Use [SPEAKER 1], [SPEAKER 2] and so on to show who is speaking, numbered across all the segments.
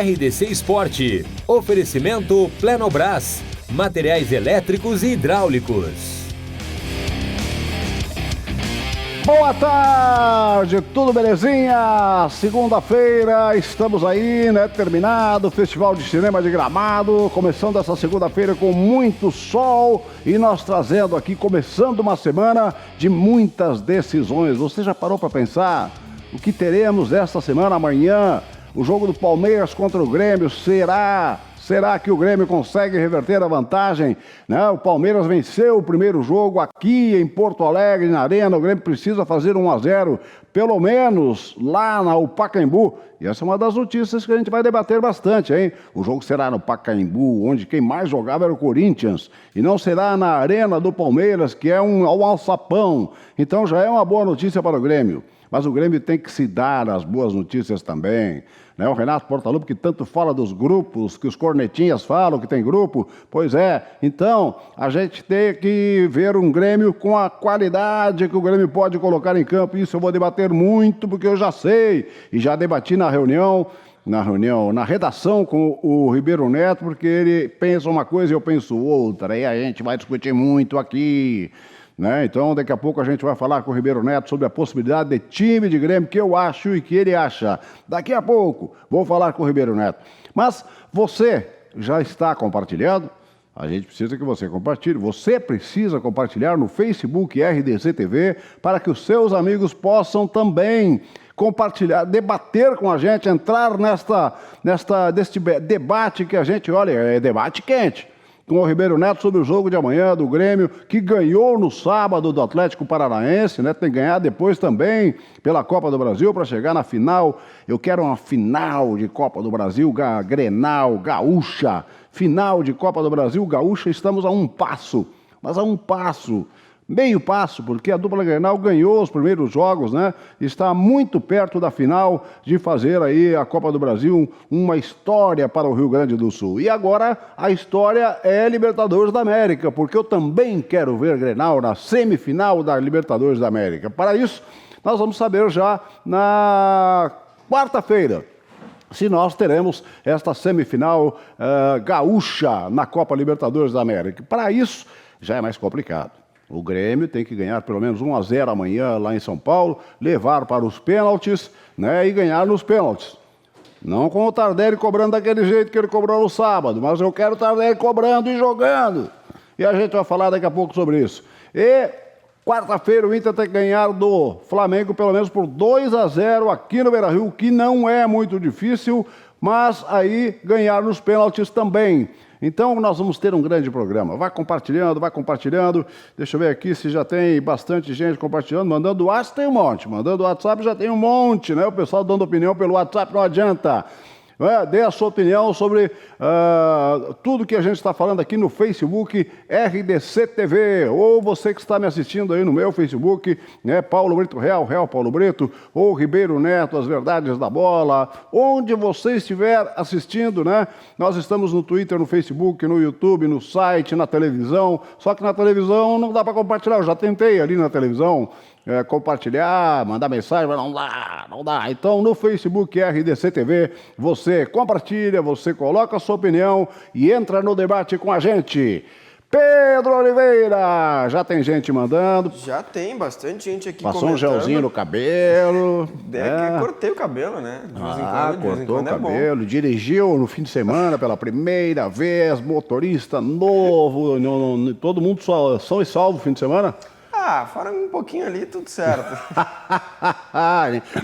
[SPEAKER 1] RDC Esporte. Oferecimento Plenobras. Materiais elétricos e hidráulicos.
[SPEAKER 2] Boa tarde, tudo belezinha? Segunda-feira, estamos aí, né? Terminado o Festival de Cinema de Gramado, começando essa segunda-feira com muito sol e nós trazendo aqui, começando uma semana de muitas decisões. Você já parou para pensar o que teremos esta semana, amanhã? O jogo do Palmeiras contra o Grêmio, Será que o Grêmio consegue reverter a vantagem? Né? O Palmeiras venceu o primeiro jogo aqui em Porto Alegre, na Arena. O Grêmio precisa fazer 1-0, pelo menos lá no Pacaembu. E essa é uma das notícias que a gente vai debater bastante, hein? O jogo será no Pacaembu, onde quem mais jogava era o Corinthians. E não será na Arena do Palmeiras, que é um alçapão. Então já é uma boa notícia para o Grêmio. Mas o Grêmio tem que se dar as boas notícias também. Né? O Renato Portaluppi, que tanto fala dos grupos, que os cornetinhas falam que tem grupo, pois é. Então, a gente tem que ver um Grêmio com a qualidade que o Grêmio pode colocar em campo. Isso eu vou debater muito, porque eu já sei. E já debati na redação com o Ribeiro Neto, porque ele pensa uma coisa e eu penso outra. E a gente vai discutir muito aqui. Né? Então, daqui a pouco a gente vai falar com o Ribeiro Neto sobre a possibilidade de time de Grêmio, que eu acho e que ele acha. Daqui a pouco vou falar com o Ribeiro Neto. Mas você já está compartilhando? A gente precisa que você compartilhe. Você precisa compartilhar no Facebook RDC TV para que os seus amigos possam também compartilhar, debater com a gente, entrar deste debate que a gente, olha, é debate quente. Com o Ribeiro Neto sobre o jogo de amanhã do Grêmio, que ganhou no sábado do Atlético Paranaense, né? Tem que ganhar depois também pela Copa do Brasil para chegar na final. Eu quero uma final de Copa do Brasil, Grenal, Gaúcha. Final de Copa do Brasil, Gaúcha, estamos a um passo, mas a um passo. Meio passo, porque a dupla Grenal ganhou os primeiros jogos, né? Está muito perto da final de fazer aí a Copa do Brasil uma história para o Rio Grande do Sul. E agora a história é Libertadores da América, porque eu também quero ver Grenal na semifinal da Libertadores da América. Para isso, nós vamos saber já na quarta-feira se nós teremos esta semifinal gaúcha na Copa Libertadores da América. Para isso, já é mais complicado. O Grêmio tem que ganhar pelo menos 1-0 amanhã lá em São Paulo, levar para os pênaltis, né, e ganhar nos pênaltis. Não com o Tardelli cobrando daquele jeito que ele cobrou no sábado, mas eu quero o Tardelli cobrando e jogando. E a gente vai falar daqui a pouco sobre isso. E quarta-feira o Inter tem que ganhar do Flamengo pelo menos por 2-0 aqui no Beira-Rio, que não é muito difícil, mas aí ganhar nos pênaltis também. Então, nós vamos ter um grande programa. Vai compartilhando. Deixa eu ver aqui se já tem bastante gente compartilhando. Mandando WhatsApp tem um monte. Mandando WhatsApp já tem um monte, né? O pessoal dando opinião pelo WhatsApp não adianta. Dê a sua opinião sobre tudo que a gente está falando aqui no Facebook RDC TV, ou você que está me assistindo aí no meu Facebook, né, Paulo Brito Real Paulo Brito, ou Ribeiro Neto, As Verdades da Bola, onde você estiver assistindo, né? Nós estamos no Twitter, no Facebook, no YouTube, no site, na televisão, só que na televisão não dá para compartilhar, eu já tentei ali na televisão, compartilhar, mandar mensagem, mas não dá. Então, no Facebook RDC TV, você compartilha, você coloca a sua opinião e entra no debate com a gente. Pedro Oliveira, já tem gente mandando.
[SPEAKER 3] Já tem bastante gente aqui
[SPEAKER 2] Passou
[SPEAKER 3] comentando.
[SPEAKER 2] um gelzinho no cabelo.
[SPEAKER 3] Cortei o cabelo, né? De vez em quando,
[SPEAKER 2] cortou o cabelo, dirigiu no fim de semana pela primeira vez, motorista novo, todo mundo são e salvo no fim de semana?
[SPEAKER 3] Fora um pouquinho ali, tudo certo.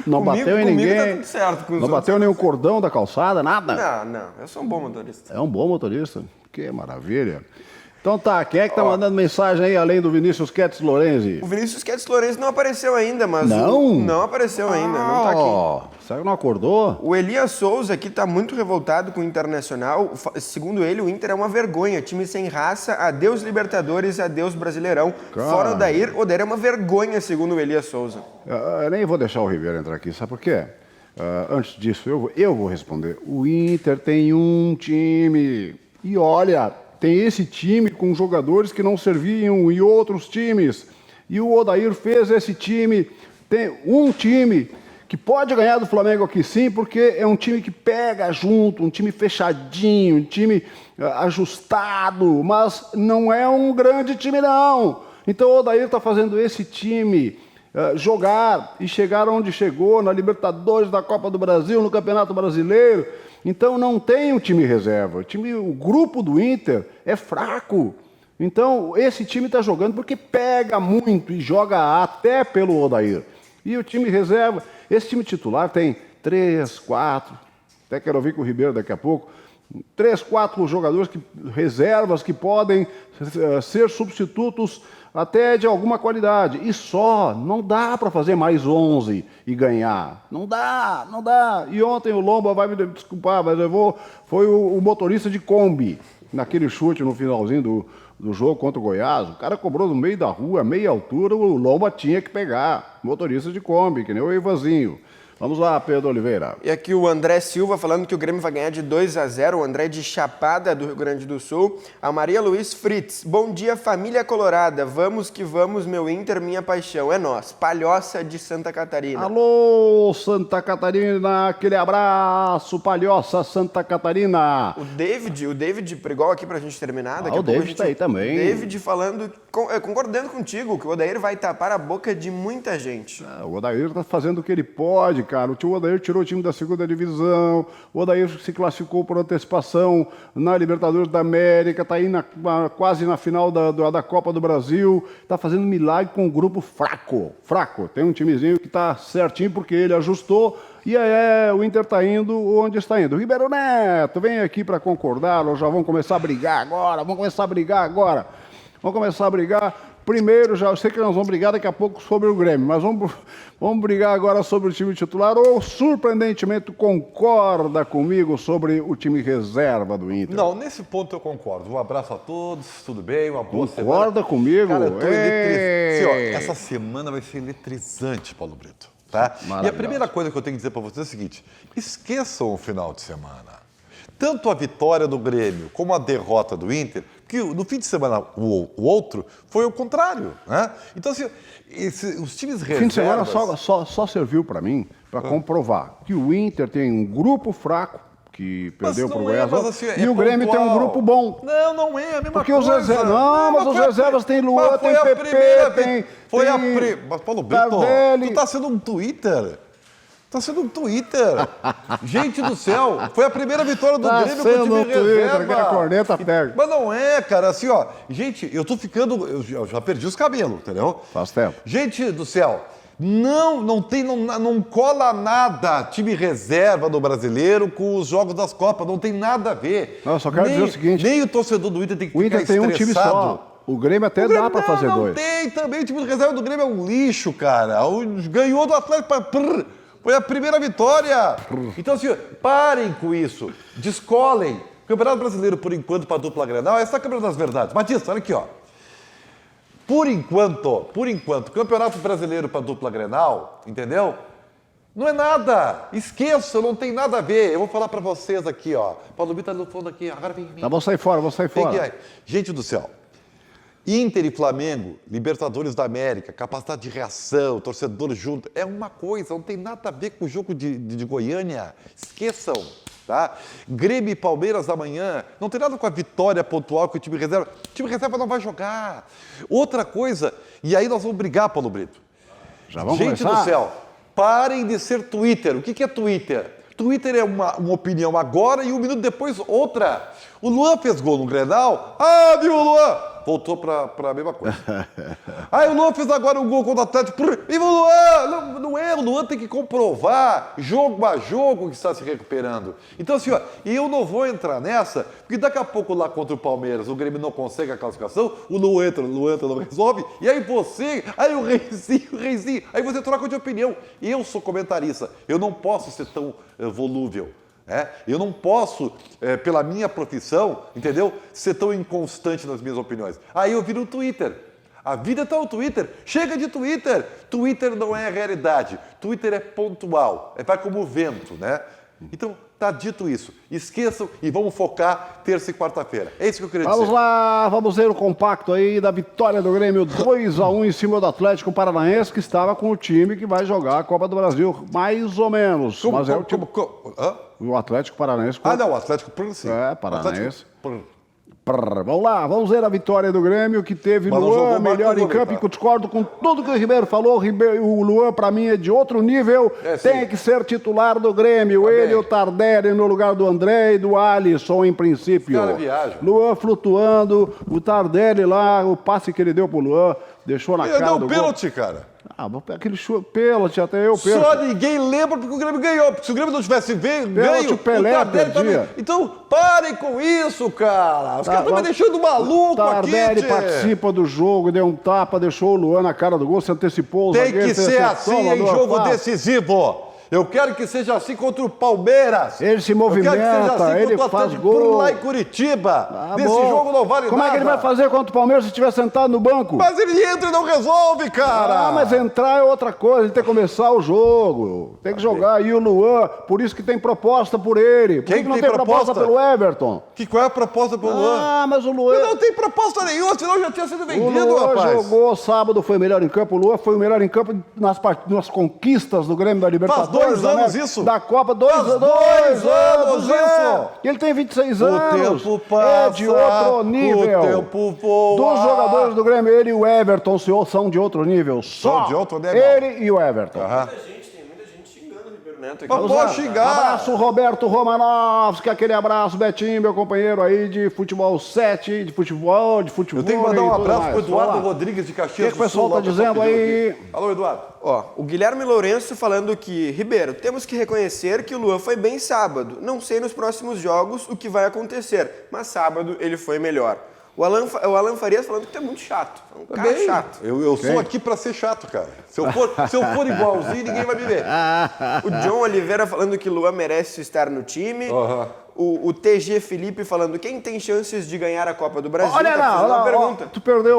[SPEAKER 2] Não bateu em ninguém.
[SPEAKER 3] Tá tudo certo. Com os
[SPEAKER 2] não bateu nenhum cordão da calçada, nada?
[SPEAKER 3] Não. Eu sou um bom motorista.
[SPEAKER 2] É um bom motorista. Que maravilha. Então tá, quem é que tá mandando mensagem aí, além do Vinícius Ketz Lorenzi?
[SPEAKER 3] O Vinícius Ketz Lorenzi não apareceu ainda, mas...
[SPEAKER 2] Não?
[SPEAKER 3] Não apareceu ainda, não tá aqui.
[SPEAKER 2] Será que não acordou?
[SPEAKER 3] O Elias Souza aqui tá muito revoltado com o Internacional. Segundo ele, o Inter é uma vergonha. Time sem raça, adeus Libertadores, adeus Brasileirão.
[SPEAKER 2] Cara.
[SPEAKER 3] Fora o Odair é uma vergonha, segundo o Elias Souza.
[SPEAKER 2] Eu nem vou deixar o Ribeiro entrar aqui, sabe por quê? Antes disso, eu vou responder. O Inter tem um time. E olha... Tem esse time com jogadores que não serviam em outros times. E o Odair fez esse time. Tem um time que pode ganhar do Flamengo aqui sim, porque é um time que pega junto, um time fechadinho, um time ajustado, mas não é um grande time não. Então o Odair está fazendo esse time jogar e chegar onde chegou, na Libertadores, da Copa do Brasil, no Campeonato Brasileiro. Então não tem um time reserva. O grupo do Inter é fraco. Então esse time está jogando porque pega muito e joga até pelo Odair. E o time reserva, esse time titular tem 3, 4, até quero ouvir com o Ribeiro daqui a pouco, 3, 4 jogadores, reservas que podem ser substitutos até de alguma qualidade. E só, não dá para fazer mais 11 e ganhar. Não dá. E ontem o Lomba vai me desculpar, mas foi o motorista de Kombi, naquele chute no finalzinho do jogo contra o Goiás. O cara cobrou no meio da rua, meia altura, o Lomba tinha que pegar. Motorista de Kombi, que nem o Ivanzinho. Vamos lá, Pedro Oliveira.
[SPEAKER 3] E aqui o André Silva falando que o Grêmio vai ganhar de 2-0. O André de Chapada, do Rio Grande do Sul. A Maria Luiz Fritz. Bom dia, família colorada. Vamos que vamos, meu Inter, minha paixão. É nós. Palhoça de Santa Catarina.
[SPEAKER 2] Alô, Santa Catarina. Aquele abraço, Palhoça, Santa Catarina.
[SPEAKER 3] O David pregou aqui pra gente terminar. Daqui a
[SPEAKER 2] o
[SPEAKER 3] pouco
[SPEAKER 2] David tá aí também.
[SPEAKER 3] David falando, concordando contigo, que o Odair vai tapar a boca de muita gente.
[SPEAKER 2] O Odair tá fazendo o que ele pode, cara. O Odair tirou o time da segunda divisão, o Odair se classificou por antecipação na Libertadores da América, tá aí quase na final da Copa do Brasil, tá fazendo milagre com um grupo fraco. Tem um timezinho que tá certinho porque ele ajustou e o Inter tá indo onde está indo. Ribeiro Neto, vem aqui para concordar, ou já vamos começar a brigar agora, Primeiro, eu sei que nós vamos brigar daqui a pouco sobre o Grêmio, mas vamos brigar agora sobre o time titular, ou surpreendentemente concorda comigo sobre o time reserva do Inter?
[SPEAKER 4] Não, nesse ponto eu concordo. Um abraço a todos, tudo bem, uma boa semana.
[SPEAKER 2] Concorda comigo?
[SPEAKER 4] Cara, eu tô eletrizante. Essa semana vai ser eletrizante, Paulo Brito. Tá? E a primeira coisa que eu tenho que dizer para vocês é o seguinte, esqueçam o final de semana. Tanto a vitória do Grêmio como a derrota do Inter, que no fim de semana o outro foi o contrário, né? Então, assim, os times reservas...
[SPEAKER 2] O fim de semana só serviu para mim, para comprovar que o Inter tem um grupo fraco, que perdeu para o Goiás, e o Grêmio tem um grupo bom.
[SPEAKER 4] Não é a mesma
[SPEAKER 2] porque
[SPEAKER 4] coisa.
[SPEAKER 2] Os reservas... Não, mas os reservas tem Luan, tem PP,
[SPEAKER 4] Mas, Paulo Brito, tu tá sendo um Twitter... Gente do céu, foi a primeira vitória do Grêmio com o time reserva.
[SPEAKER 2] Que a corneta pega.
[SPEAKER 4] Mas não é, cara, assim, ó. Gente, eu tô ficando... Eu já perdi os cabelos, entendeu?
[SPEAKER 2] Faz tempo.
[SPEAKER 4] Gente do céu, não cola nada time reserva do Brasileiro com os jogos das Copas, não tem nada a ver.
[SPEAKER 2] Não, eu só quero dizer o seguinte...
[SPEAKER 4] Nem o torcedor do Inter tem que
[SPEAKER 2] ficar estressado. O Inter tem um time só. O Grêmio até dá pra fazer dois.
[SPEAKER 4] Não tem também, o time de reserva do Grêmio é um lixo, cara. Ganhou do Atlético... Foi a primeira vitória. Então, assim, parem com isso. Descolem. O Campeonato Brasileiro, por enquanto, para a dupla Grenal, essa é a Câmara das Verdades. Matista, olha aqui, ó. Por enquanto, Campeonato Brasileiro para a dupla Grenal, entendeu? Não é nada. Esqueça, não tem nada a ver. Eu vou falar para vocês aqui, ó. Paulo Vitor tá no fundo aqui. Agora vem em mim.
[SPEAKER 2] Tá, vou sair fora.
[SPEAKER 4] Gente do céu. Inter e Flamengo, Libertadores da América, capacidade de reação, torcedor junto, é uma coisa, não tem nada a ver com o jogo de Goiânia. Esqueçam, tá? Grêmio e Palmeiras amanhã, não tem nada com a vitória pontual que o time reserva. O time reserva não vai jogar. Outra coisa, e aí nós vamos brigar, Paulo Brito.
[SPEAKER 2] Já vamos
[SPEAKER 4] Gente
[SPEAKER 2] começar?
[SPEAKER 4] do céu, parem de ser Twitter. O que é Twitter? Twitter é uma opinião agora e um minuto depois outra. O Luan fez gol no Grenal. Viu o Luan? Voltou para a mesma coisa. O Luan fez agora um gol contra o Atlético. Viva o Luan! Não é, o Luan tem que comprovar, jogo a jogo, que está se recuperando. Então, assim, ó, eu não vou entrar nessa, porque daqui a pouco lá contra o Palmeiras, o Grêmio não consegue a classificação, o Luan entra, não resolve, e aí o Reizinho, aí você troca de opinião. Eu sou comentarista, eu não posso ser tão volúvel. Eu não posso, pela minha profissão, entendeu, ser tão inconstante nas minhas opiniões. Aí eu viro o Twitter. A vida está no Twitter. Chega de Twitter. Twitter não é a realidade. Twitter é pontual. Vai como o vento, né? Então, tá dito isso. Esqueçam e vamos focar terça e quarta-feira. É isso que eu queria
[SPEAKER 2] Vamos
[SPEAKER 4] dizer.
[SPEAKER 2] lá, vamos ver o compacto aí da vitória do Grêmio 2-1 em cima do Atlético Paranaense, que estava com o time que vai jogar a Copa do Brasil, mais ou menos. Mas é o time...
[SPEAKER 4] Hã?
[SPEAKER 2] O Atlético Paranaense...
[SPEAKER 4] Ah, não, o Atlético sim.
[SPEAKER 2] É, Paranaense.
[SPEAKER 4] Atlético...
[SPEAKER 2] Vamos lá, vamos ver a vitória do Grêmio, que teve
[SPEAKER 4] Mas não
[SPEAKER 2] Luan
[SPEAKER 4] jogou mais
[SPEAKER 2] melhor
[SPEAKER 4] que o
[SPEAKER 2] em
[SPEAKER 4] Gomes,
[SPEAKER 2] campo,
[SPEAKER 4] tá?
[SPEAKER 2] e que eu discordo com tudo que o Ribeiro falou. O Luan, pra mim, é de outro nível,
[SPEAKER 4] sim.
[SPEAKER 2] tem que ser titular do Grêmio.
[SPEAKER 4] Tá
[SPEAKER 2] Ele
[SPEAKER 4] bem.
[SPEAKER 2] e o Tardelli no lugar do André e do Alisson, em princípio.
[SPEAKER 4] Os caras viajam.
[SPEAKER 2] Luan flutuando, o Tardelli lá, o passe que ele deu pro Luan, deixou na
[SPEAKER 4] Ele
[SPEAKER 2] cara
[SPEAKER 4] deu
[SPEAKER 2] do
[SPEAKER 4] um
[SPEAKER 2] gol.
[SPEAKER 4] pênalti, cara.
[SPEAKER 2] Aquele pênalti, até eu perco.
[SPEAKER 4] Só ninguém lembra porque o Grêmio ganhou. Porque se o Grêmio não tivesse ganho,
[SPEAKER 2] Pelé
[SPEAKER 4] o Tardelli
[SPEAKER 2] perdia.
[SPEAKER 4] também. Então, parem com isso, cara. Os caras estão me
[SPEAKER 2] mas-
[SPEAKER 4] deixando maluco aqui,
[SPEAKER 2] Tardelli
[SPEAKER 4] tchê.
[SPEAKER 2] participa do jogo, deu um tapa, deixou o Luan na cara do gol, se antecipou. O
[SPEAKER 4] Tem
[SPEAKER 2] zagueiro
[SPEAKER 4] que
[SPEAKER 2] fez
[SPEAKER 4] ser
[SPEAKER 2] recepção,
[SPEAKER 4] assim em
[SPEAKER 2] mandou a
[SPEAKER 4] jogo
[SPEAKER 2] falta.
[SPEAKER 4] decisivo. Eu quero que seja assim contra o Palmeiras.
[SPEAKER 2] Ele se
[SPEAKER 4] Eu quero que seja
[SPEAKER 2] movimenta,
[SPEAKER 4] assim
[SPEAKER 2] ele
[SPEAKER 4] contra o
[SPEAKER 2] faz
[SPEAKER 4] Atlético
[SPEAKER 2] gol.
[SPEAKER 4] lá em Curitiba.
[SPEAKER 2] Tá
[SPEAKER 4] Nesse
[SPEAKER 2] bom.
[SPEAKER 4] jogo não vale
[SPEAKER 2] Como
[SPEAKER 4] nada.
[SPEAKER 2] é que ele vai fazer contra o Palmeiras se estiver sentado no banco?
[SPEAKER 4] Mas ele entra e não resolve, cara.
[SPEAKER 2] Ah, mas entrar é outra coisa, ele tem que começar o jogo. Tem que jogar. E o Luan, por isso que tem proposta por ele. Por
[SPEAKER 4] Quem
[SPEAKER 2] que não
[SPEAKER 4] tem
[SPEAKER 2] tem proposta
[SPEAKER 4] proposta?
[SPEAKER 2] pelo Everton?
[SPEAKER 4] Qual é a proposta pro Luan?
[SPEAKER 2] Ah, mas o Luan...
[SPEAKER 4] Não tem proposta nenhuma, senão já tinha sido
[SPEAKER 2] O
[SPEAKER 4] vendido,
[SPEAKER 2] Luan
[SPEAKER 4] rapaz.
[SPEAKER 2] jogou sábado, foi o melhor em campo. O Luan foi o melhor em campo nas conquistas do Grêmio da Libertadores.
[SPEAKER 4] 2
[SPEAKER 2] da
[SPEAKER 4] anos
[SPEAKER 2] América,
[SPEAKER 4] isso.
[SPEAKER 2] Da Copa,
[SPEAKER 4] Faz 2 anos isso.
[SPEAKER 2] E ele tem 26
[SPEAKER 4] O
[SPEAKER 2] anos.
[SPEAKER 4] tempo passa,
[SPEAKER 2] É de outro nível.
[SPEAKER 4] o tempo voa.
[SPEAKER 2] Dos jogadores do Grêmio, ele e o Everton são de outro nível. Só
[SPEAKER 4] São de outro nível.
[SPEAKER 2] ele e o Everton.
[SPEAKER 3] Tem muita gente xingando o Ribeiro Neto aqui.
[SPEAKER 4] Mas pode xingar.
[SPEAKER 2] Abraço, Roberto Romanovski, aquele abraço, Betinho, meu companheiro aí de futebol 7, de futebol.
[SPEAKER 4] Eu tenho que mandar
[SPEAKER 2] e
[SPEAKER 4] um
[SPEAKER 2] tudo
[SPEAKER 4] abraço
[SPEAKER 2] mais.
[SPEAKER 4] pro Eduardo
[SPEAKER 2] Vamos lá.
[SPEAKER 4] Rodrigues de
[SPEAKER 2] O
[SPEAKER 4] Caxias
[SPEAKER 2] que o pessoal
[SPEAKER 4] do Sul.
[SPEAKER 2] tá
[SPEAKER 4] lá,
[SPEAKER 2] dizendo
[SPEAKER 4] pedindo
[SPEAKER 2] aí?
[SPEAKER 4] aqui. Alô, Eduardo.
[SPEAKER 3] Ó, o Guilherme Lourenço falando que, Ribeiro, temos que reconhecer que o Luan foi bem sábado. Não sei nos próximos jogos o que vai acontecer, mas sábado ele foi melhor. O Alan Farias falando que tu é muito chato. É um cara
[SPEAKER 4] Bem,
[SPEAKER 3] chato.
[SPEAKER 4] Eu sou aqui pra ser chato, cara. Se eu for igualzinho, ninguém vai me ver.
[SPEAKER 3] O John Oliveira falando que Luan merece estar no time.
[SPEAKER 4] Aham.
[SPEAKER 3] O TG Felipe falando quem tem chances de ganhar a Copa do Brasil.
[SPEAKER 2] Olha
[SPEAKER 3] Tá
[SPEAKER 2] lá,
[SPEAKER 3] fazendo uma
[SPEAKER 2] olha lá,
[SPEAKER 3] pergunta.
[SPEAKER 2] tu perdeu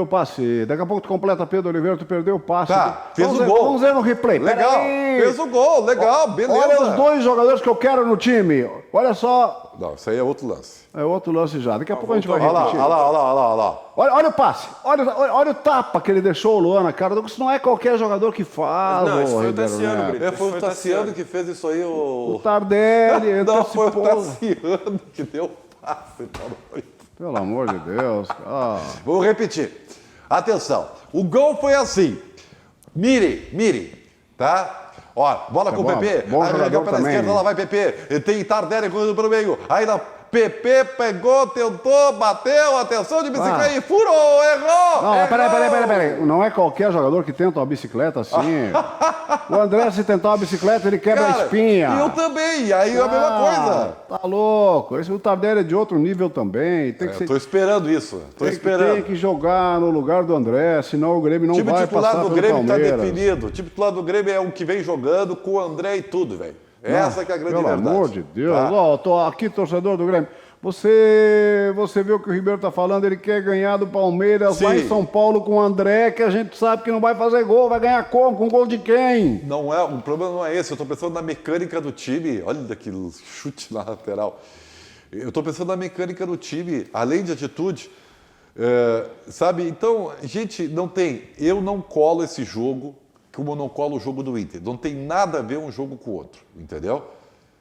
[SPEAKER 2] o passe. Daqui a pouco tu completa, Pedro Oliveira, tu perdeu o passe.
[SPEAKER 4] Tá, fez
[SPEAKER 2] Vamos
[SPEAKER 4] o
[SPEAKER 2] ver,
[SPEAKER 4] gol.
[SPEAKER 2] Vamos ver no replay.
[SPEAKER 4] Legal,
[SPEAKER 2] Peraí.
[SPEAKER 4] fez o gol, legal, beleza.
[SPEAKER 2] Olha os dois jogadores que eu quero no time. Olha só,
[SPEAKER 4] Não, isso aí é outro lance.
[SPEAKER 2] é outro lance já. Daqui a pouco a gente vai
[SPEAKER 4] Olha lá,
[SPEAKER 2] repetir.
[SPEAKER 4] olha lá, olha lá, olha lá, olha lá.
[SPEAKER 2] Olha o passe, olha o tapa que ele deixou o Luan na cara. Isso não é qualquer jogador que faz.
[SPEAKER 3] Não, isso
[SPEAKER 2] ô,
[SPEAKER 3] foi o
[SPEAKER 2] Ribeiro
[SPEAKER 3] Tassiano,
[SPEAKER 2] Neto.
[SPEAKER 3] Brito.
[SPEAKER 4] Foi o
[SPEAKER 3] Foi o
[SPEAKER 4] Tassiano
[SPEAKER 3] Tassiano.
[SPEAKER 4] que fez isso aí,
[SPEAKER 2] O
[SPEAKER 4] o...
[SPEAKER 2] Tardelli,
[SPEAKER 4] Não, foi o
[SPEAKER 2] antecipou.
[SPEAKER 4] Tassiano que deu o passe.
[SPEAKER 2] Pelo amor de Deus. Ah.
[SPEAKER 4] Vou repetir. Atenção. O gol foi assim. Mire, tá? Ó, bola com o
[SPEAKER 2] bom,
[SPEAKER 4] PP.
[SPEAKER 2] bom
[SPEAKER 4] Aí
[SPEAKER 2] jogador
[SPEAKER 4] jogou pela
[SPEAKER 2] também.
[SPEAKER 4] esquerda, lá vai PP. Tem Tardelli pro meio. Aí na PP pegou, tentou, bateu, atenção de bicicleta e furou, errou!
[SPEAKER 2] Não,
[SPEAKER 4] errou.
[SPEAKER 2] peraí. Não é qualquer jogador que tenta uma bicicleta assim. O André, se tentar uma bicicleta, ele quebra a
[SPEAKER 4] Cara,
[SPEAKER 2] espinha.
[SPEAKER 4] E eu também, aí é a mesma coisa.
[SPEAKER 2] Tá louco. Esse o Tardelli é de outro nível também. Tem que ser.
[SPEAKER 4] Tô esperando isso,
[SPEAKER 2] Tem que jogar no lugar do André, senão o Grêmio não
[SPEAKER 4] O time
[SPEAKER 2] vai
[SPEAKER 4] titular
[SPEAKER 2] passar
[SPEAKER 4] do
[SPEAKER 2] pelo
[SPEAKER 4] Grêmio tá
[SPEAKER 2] Palmeiras.
[SPEAKER 4] definido. O time titular do Grêmio é o que vem jogando com o André e tudo, velho. Essa que é a grande
[SPEAKER 2] Pelo
[SPEAKER 4] verdade.
[SPEAKER 2] amor de Deus.
[SPEAKER 4] Tá?
[SPEAKER 2] Ó, tô aqui, torcedor do Grêmio. Você vê o que o Ribeiro tá falando, ele quer ganhar do Palmeiras
[SPEAKER 4] Sim.
[SPEAKER 2] lá em São Paulo com o André, que a gente sabe que não vai fazer gol. Vai ganhar como? Com gol de quem?
[SPEAKER 4] Não é, o problema não é esse. Eu tô pensando na mecânica do time. Olha daquele chute na lateral. Eu tô pensando na mecânica do time, além de atitude. Sabe? Então, gente, não tem. Eu não colo esse jogo como eu não colo o jogo do Inter. Não tem nada a ver um jogo com o outro. Entendeu?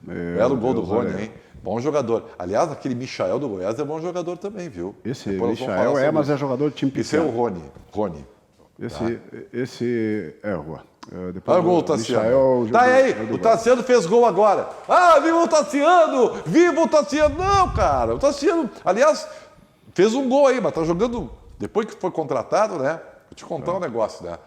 [SPEAKER 4] Belo gol do Rony, hein? Bom jogador. Aliás, aquele Michael do Goiás é bom jogador também, viu?
[SPEAKER 2] Esse
[SPEAKER 4] Depois nós vamos
[SPEAKER 2] Michael
[SPEAKER 4] falar sobre
[SPEAKER 2] mas
[SPEAKER 4] isso.
[SPEAKER 2] é jogador de time
[SPEAKER 4] Esse é o
[SPEAKER 2] pequeno.
[SPEAKER 4] Rony.
[SPEAKER 2] Esse é Rua. Depois
[SPEAKER 4] Olha o gol,
[SPEAKER 2] do
[SPEAKER 4] Tassiano.
[SPEAKER 2] Michael,
[SPEAKER 4] Tá aí,
[SPEAKER 2] é do
[SPEAKER 4] o Tassiano fez gol agora. Ah, viva o Tassiano! Viva o Tassiano! Não, cara, o Tassiano, aliás, fez um gol aí, mas tá jogando, depois que foi contratado, né? Vou te contar um negócio, né?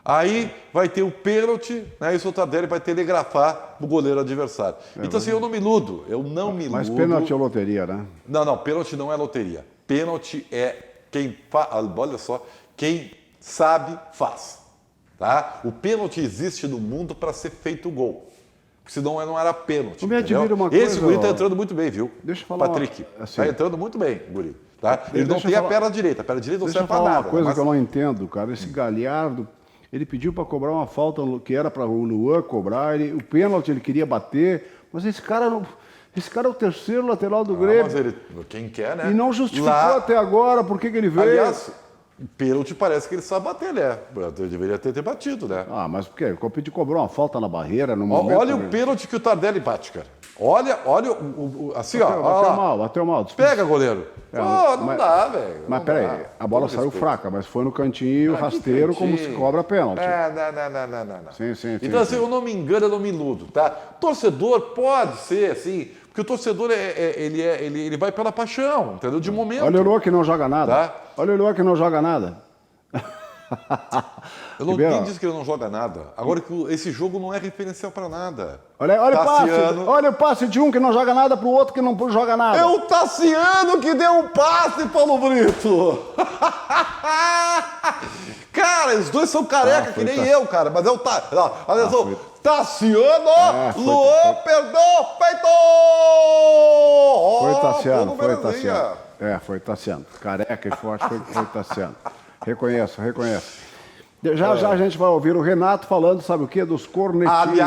[SPEAKER 4] Aí vai ter o pênalti, né? E o Tardelli vai telegrafar no goleiro adversário. Então, assim, eu não me iludo.
[SPEAKER 2] Mas pênalti é loteria, né?
[SPEAKER 4] Não, pênalti não é loteria. Pênalti é quem faz. Olha só, quem sabe faz. Tá? O pênalti existe no mundo para ser feito o gol. Porque senão não era pênalti.
[SPEAKER 2] Tu me
[SPEAKER 4] entendeu?
[SPEAKER 2] admira uma
[SPEAKER 4] Esse
[SPEAKER 2] coisa,
[SPEAKER 4] guri tá
[SPEAKER 2] ó.
[SPEAKER 4] entrando muito bem, viu?
[SPEAKER 2] Deixa eu falar
[SPEAKER 4] Patrick.
[SPEAKER 2] uma- assim.
[SPEAKER 4] Tá entrando muito bem, guri. Tá? Ele não
[SPEAKER 2] Deixa eu
[SPEAKER 4] tem a
[SPEAKER 2] falar-
[SPEAKER 4] perna direita. A perna direita não
[SPEAKER 2] Deixa eu
[SPEAKER 4] serve para
[SPEAKER 2] falar
[SPEAKER 4] nada.
[SPEAKER 2] uma coisa
[SPEAKER 4] mas-
[SPEAKER 2] que eu não entendo, cara. Esse Galhardo, Ele pediu para cobrar uma falta que era para o Luan cobrar, o pênalti ele queria bater, mas esse cara é o terceiro lateral do Grêmio.
[SPEAKER 4] Mas ele, quem quer, né?
[SPEAKER 2] E não justificou até agora por que ele veio.
[SPEAKER 4] Aliás, pênalti parece que ele sabe bater, né? Ele deveria ter batido, né?
[SPEAKER 2] Ah, mas por quê? O Copete cobrou uma falta na barreira no momento.
[SPEAKER 4] Olha o pênalti que o Tardelli bate, cara. Olha assim,
[SPEAKER 2] Bateu mal.
[SPEAKER 4] Pega, goleiro. Não dá, velho.
[SPEAKER 2] Mas peraí, a bola saiu fraca, mas foi no cantinho, rasteiro, como se cobra pênalti.
[SPEAKER 4] Não.
[SPEAKER 2] Sim.
[SPEAKER 4] Então, assim, eu não me engano, eu não me iludo, tá? Torcedor pode ser, assim, porque o torcedor, ele vai pela paixão, entendeu? De momento.
[SPEAKER 2] Olha o Luan que não joga nada.
[SPEAKER 4] Tá?
[SPEAKER 2] Olha o Luan que não joga nada.
[SPEAKER 4] Quem disse que ele não joga nada? Agora que esse jogo não é referencial para nada.
[SPEAKER 2] Olha o passe de um que não joga nada pro outro que não joga nada.
[SPEAKER 4] É o Tassiano que deu um passe, Paulo Brito. Cara, os dois são careca que nem eu, cara. Mas é o Tassiano, Luan, perdão, feito!
[SPEAKER 2] Foi Tassiano. Foi Tassiano. Careca e forte foi Tassiano. Reconheço. Já a gente vai ouvir o Renato falando, sabe o quê? Dos cornetinhos.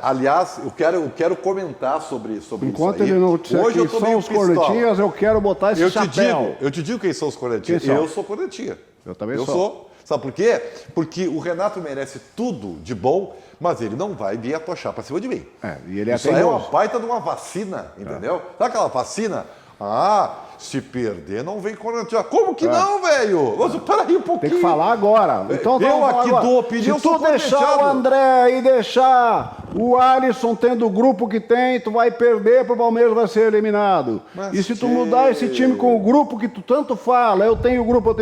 [SPEAKER 4] Aliás, eu quero comentar sobre
[SPEAKER 2] Enquanto
[SPEAKER 4] isso aí.
[SPEAKER 2] ele não disser
[SPEAKER 4] Hoje
[SPEAKER 2] quem
[SPEAKER 4] eu tô
[SPEAKER 2] são
[SPEAKER 4] meio
[SPEAKER 2] os cornetinhas, eu quero botar esse chapéu.
[SPEAKER 4] Eu te digo quem são os cornetinhas.
[SPEAKER 2] Quem são?
[SPEAKER 4] Eu sou cornetinha.
[SPEAKER 2] Eu também
[SPEAKER 4] sou.
[SPEAKER 2] sou.
[SPEAKER 4] Sabe por quê? Porque o Renato merece tudo de bom, mas ele não vai vir atochar pra cima de mim.
[SPEAKER 2] E ele é
[SPEAKER 4] Isso aí é uma baita de uma vacina, entendeu? Sabe aquela vacina? Se perder, não vem cornetear. Como que não, velho? Mas peraí um pouquinho.
[SPEAKER 2] Tem que falar agora. Então,
[SPEAKER 4] eu aqui dou opinião,
[SPEAKER 2] se tu deixar o André e deixar o Alisson tendo o grupo que tem, tu vai perder pro Palmeiras, vai ser eliminado. E se tu mudar esse time com o grupo que tu tanto fala, eu tenho grupo,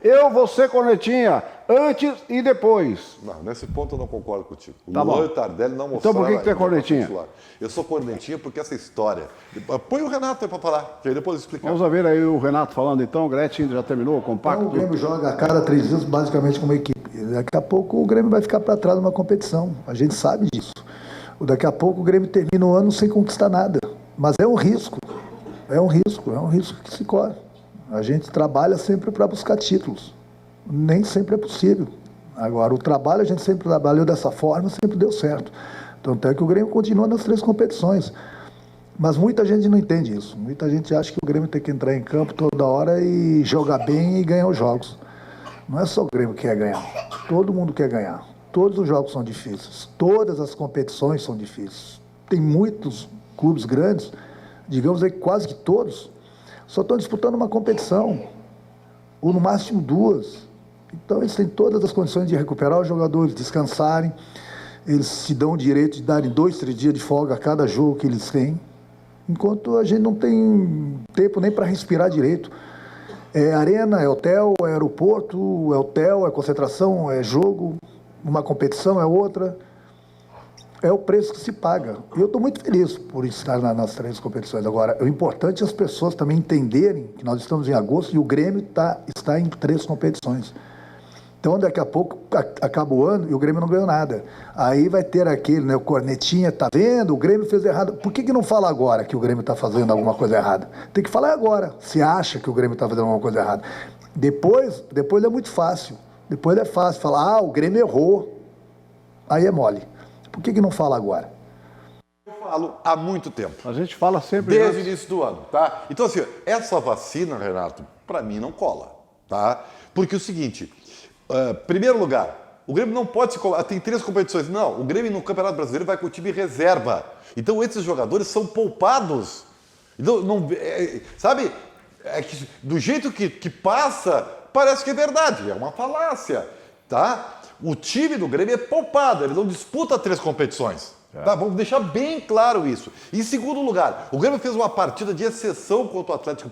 [SPEAKER 2] eu vou ser cornetinha. Antes e depois.
[SPEAKER 4] Não, nesse ponto eu não concordo contigo. O
[SPEAKER 2] Tá
[SPEAKER 4] Luan
[SPEAKER 2] bom.
[SPEAKER 4] e o Tardelli não mostraram.
[SPEAKER 2] Então por que tu é cornetinha?
[SPEAKER 4] Eu sou cornetinha porque essa história... Põe o Renato aí pra falar, que aí depois eu explicar.
[SPEAKER 2] Vamos ver aí o Renato falando então. O Gretchen já terminou o compacto?
[SPEAKER 5] Então, o Grêmio joga a cada 3 dias basicamente como equipe. Daqui a pouco o Grêmio vai ficar para trás numa competição. A gente sabe disso. Daqui a pouco o Grêmio termina o ano sem conquistar nada. Mas é um risco. É um risco que se corre. A gente trabalha sempre para buscar títulos. Nem sempre é possível. Agora, o trabalho, a gente sempre trabalhou dessa forma, sempre deu certo. Tanto é que o Grêmio continua nas 3 competições. Mas muita gente não entende isso. Muita gente acha que o Grêmio tem que entrar em campo toda hora e jogar bem e ganhar os jogos. Não é só o Grêmio que quer ganhar. Todo mundo quer ganhar. Todos os jogos são difíceis. Todas as competições são difíceis. Tem muitos clubes grandes, digamos aí quase que todos, só estão disputando uma competição. Ou no máximo 2. Então eles têm todas as condições de recuperar os jogadores, descansarem. Eles se dão o direito de darem 2, 3 dias de folga a cada jogo que eles têm. Enquanto a gente não tem tempo nem para respirar direito. É arena, é hotel, é aeroporto, é hotel, é concentração, é jogo. Uma competição é outra. É o preço que se paga. E eu estou muito feliz por estar nas 3 competições. Agora, o importante é as pessoas também entenderem que nós estamos em agosto e o Grêmio está em 3 competições. Então, daqui a pouco, acaba o ano e o Grêmio não ganhou nada. Aí vai ter aquele, né, o cornetinha, tá vendo? O Grêmio fez errado. Por que não fala agora que o Grêmio está fazendo alguma coisa errada? Tem que falar agora, se acha que o Grêmio está fazendo alguma coisa errada. Depois é muito fácil. Depois é fácil falar, o Grêmio errou. Aí é mole. Por que não fala agora?
[SPEAKER 4] Eu falo há muito tempo.
[SPEAKER 2] A gente fala sempre.
[SPEAKER 4] Desde o início do ano, tá? Então, assim, essa vacina, Renato, para mim não cola, tá? Porque é o seguinte, primeiro lugar, o Grêmio não pode se colar, tem 3 competições. Não, o Grêmio no Campeonato Brasileiro vai com o time reserva. Então, esses jogadores são poupados. Então, sabe, que do jeito que passa, parece que é verdade, é uma falácia, tá? O time do Grêmio é poupado, ele não disputa 3 competições. Tá, vamos deixar bem claro isso. Em segundo lugar, o Grêmio fez uma partida de exceção contra o Atlético,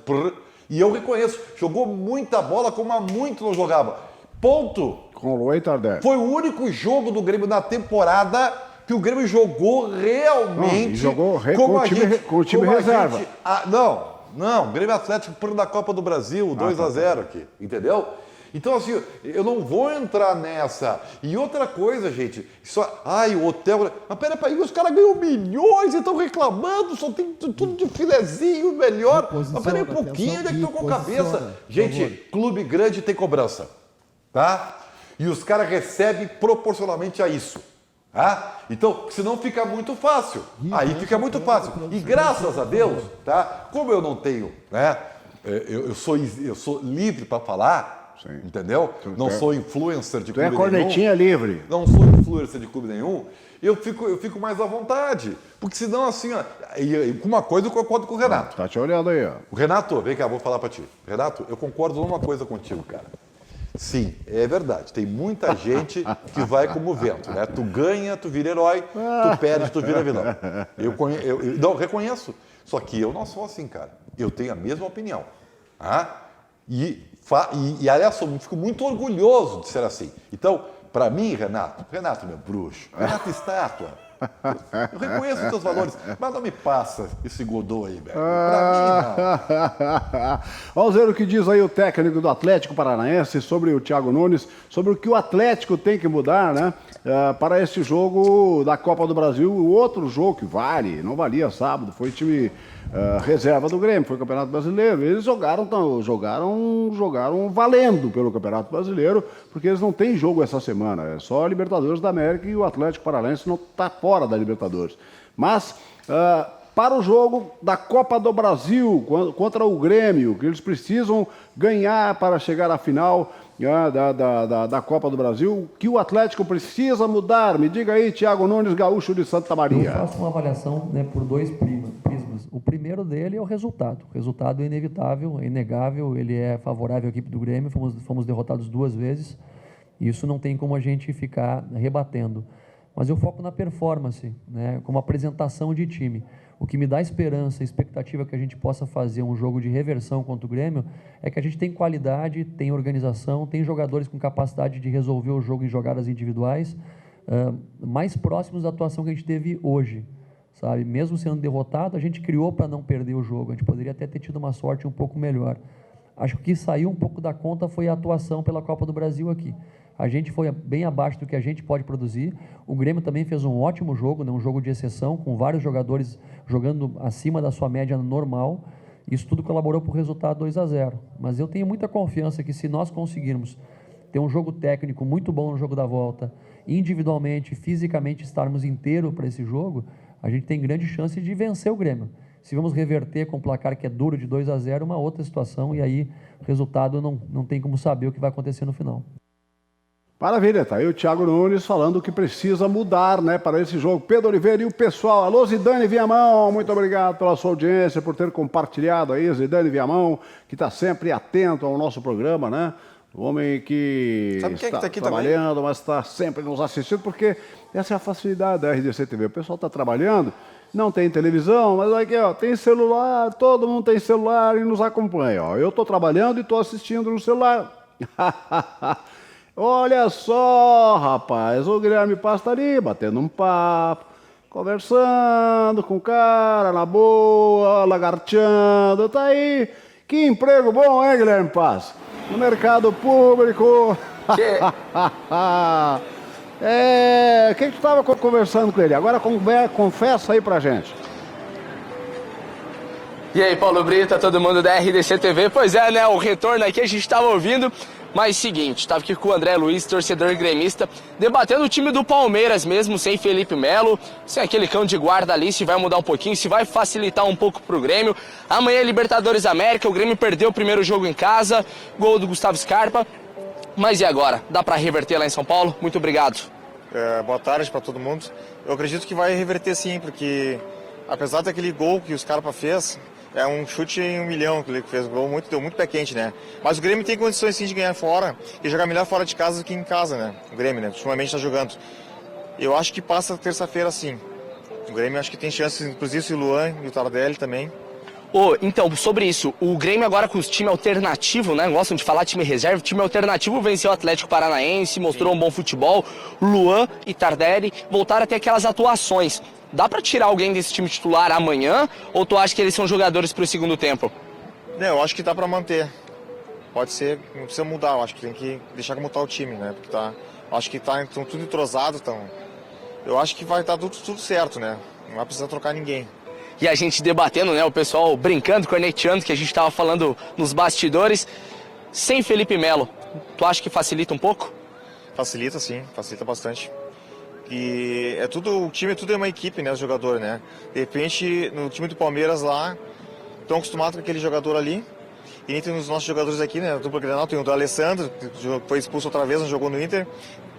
[SPEAKER 4] e eu reconheço, jogou muita bola como há muito não jogava. Ponto.
[SPEAKER 2] Com o Luan e Tardelli.
[SPEAKER 4] Foi o único jogo do Grêmio na temporada que o Grêmio jogou realmente
[SPEAKER 2] jogou com o time reserva.
[SPEAKER 4] Não, o Grêmio Atlético da Copa do Brasil, 2-0 aqui, entendeu? Então, assim, eu não vou entrar nessa. E outra coisa, gente, o hotel... Mas peraí, os caras ganham milhões e estão reclamando, só tem tudo de filezinho melhor. Mas peraí um pouquinho, onde é que estão com a cabeça? Gente, clube grande tem cobrança, tá? E os caras recebem proporcionalmente a isso. Tá? Então, senão fica muito fácil. Aí fica muito fácil. E graças a Deus, tá? Como eu não tenho, né? Eu sou livre para falar,
[SPEAKER 2] Sim.
[SPEAKER 4] entendeu? Não sou influencer de clube nenhum.
[SPEAKER 2] Tu é cornetinha livre.
[SPEAKER 4] Não sou influencer de clube nenhum. Eu fico mais à vontade. Porque senão, assim, ó, e com uma coisa eu concordo com o Renato.
[SPEAKER 2] Tá te olhando aí, ó.
[SPEAKER 4] O Renato, vem cá, vou falar pra ti. Renato, eu concordo numa coisa contigo, cara. Sim, é verdade. Tem muita gente que vai como vento, né? Tu ganha, tu vira herói, tu perde, tu vira vilão. Eu reconheço. Só que eu não sou assim, cara. Eu tenho a mesma opinião. Tá? E aliás, eu fico muito orgulhoso de ser assim. Então, pra mim, Renato, meu bruxo, Renato estátua. Eu reconheço os teus valores, mas não me passa esse Godot aí, velho. Pra mim, não.
[SPEAKER 2] Vamos ver o que diz aí o técnico do Atlético Paranaense sobre o Thiago Nunes, sobre o que o Atlético tem que mudar, né? Para esse jogo da Copa do Brasil, o outro jogo que não valia sábado, foi time reserva do Grêmio, foi o Campeonato Brasileiro. Eles jogaram valendo pelo Campeonato Brasileiro, porque eles não têm jogo essa semana, é só a Libertadores da América e o Atlético Paranaense não está fora da Libertadores. Mas para o jogo da Copa do Brasil contra o Grêmio, que eles precisam ganhar para chegar à final da Copa do Brasil, que o Atlético precisa mudar. Me diga aí, Thiago Nunes, gaúcho de Santa Maria.
[SPEAKER 6] Eu faço uma avaliação, né, por dois prismas. O primeiro dele é o resultado. O resultado é inevitável, é inegável, ele é favorável à equipe do Grêmio, fomos derrotados 2 vezes, e isso não tem como a gente ficar rebatendo. Mas eu foco na performance, né, como apresentação de time. O que me dá esperança, expectativa que a gente possa fazer um jogo de reversão contra o Grêmio é que a gente tem qualidade, tem organização, tem jogadores com capacidade de resolver o jogo em jogadas individuais, mais próximos da atuação que a gente teve hoje, sabe? Mesmo sendo derrotado, a gente criou para não perder o jogo, a gente poderia até ter tido uma sorte um pouco melhor. Acho que o que saiu um pouco da conta foi a atuação pela Copa do Brasil aqui. A gente foi bem abaixo do que a gente pode produzir. O Grêmio também fez um ótimo jogo, né? Um jogo de exceção, com vários jogadores jogando acima da sua média normal. Isso tudo colaborou para o resultado 2-0. Mas eu tenho muita confiança que se nós conseguirmos ter um jogo técnico muito bom no jogo da volta, individualmente, fisicamente estarmos inteiros para esse jogo, a gente tem grande chance de vencer o Grêmio. Se vamos reverter com um placar que é duro de 2-0, uma outra situação, e aí o resultado não tem como saber o que vai acontecer no final.
[SPEAKER 2] Maravilha, tá aí o Thiago Nunes falando que precisa mudar, né, para esse jogo. Pedro Oliveira e o pessoal. Alô, Zidane Viamão, muito obrigado pela sua audiência, por ter compartilhado aí, Zidane Viamão, que está sempre atento ao nosso programa, né? O homem que está
[SPEAKER 3] tá aqui
[SPEAKER 2] trabalhando,
[SPEAKER 3] também?
[SPEAKER 2] mas está sempre nos assistindo, porque essa é a facilidade da RDC TV. O pessoal está trabalhando, não tem televisão, mas aqui, ó, tem celular, todo mundo tem celular e nos acompanha. Ó. Eu estou trabalhando e estou assistindo no celular. Olha só, rapaz, o Guilherme Paz está ali, batendo um papo, conversando com o cara, na boa, lagarteando, tá aí. Que emprego bom, hein, Guilherme Paz? No mercado público. O que tu estava conversando com ele? Agora confessa aí pra gente.
[SPEAKER 7] E aí, Paulo Brita, todo mundo da RDC TV? Pois é, né, o retorno aqui a gente estava ouvindo, mas seguinte, estava aqui com o André Luiz, torcedor gremista, debatendo o time do Palmeiras mesmo, sem Felipe Melo, sem aquele cão de guarda ali, se vai mudar um pouquinho, se vai facilitar um pouco pro Grêmio. Amanhã é Libertadores América, o Grêmio perdeu o primeiro jogo em casa, gol do Gustavo Scarpa, mas e agora? Dá para reverter lá em São Paulo? Muito obrigado.
[SPEAKER 8] Boa tarde para todo mundo. Eu acredito que vai reverter sim, porque apesar daquele gol que o Scarpa fez, é um chute em 1 milhão que ele fez, deu muito pé quente, né? Mas o Grêmio tem condições sim de ganhar fora e jogar melhor fora de casa do que em casa, né? O Grêmio, né? Ultimamente está jogando. Eu acho que passa terça-feira sim. O Grêmio acho que tem chances, inclusive o Luan e o Tardelli também.
[SPEAKER 7] Então, sobre isso, o Grêmio agora com os time alternativo, né? Gostam de falar time reserva. O time alternativo venceu o Atlético Paranaense, mostrou um bom futebol. Luan e Tardelli voltaram a ter aquelas atuações. Dá pra tirar alguém desse time titular amanhã? Ou tu acha que eles são jogadores pro segundo tempo?
[SPEAKER 8] Eu acho que dá pra manter. Pode ser, não precisa mudar. Eu acho que tem que deixar como tá o time, né? Porque acho que estão tudo entrosado. Eu acho que vai estar tudo certo, né? Não vai precisar trocar ninguém.
[SPEAKER 7] E a gente debatendo, né? O pessoal brincando, corneteando, que a gente tava falando nos bastidores. Sem Felipe Melo, tu acha que facilita um pouco?
[SPEAKER 8] facilita sim, facilita bastante. E é tudo, o time tudo é uma equipe, né, os jogadores, né? De repente, no time do Palmeiras lá, estão acostumados com aquele jogador ali. E entre os nossos jogadores aqui, né, a dupla Grenal, tem o do Alessandro, que foi expulso outra vez, não jogou no Inter.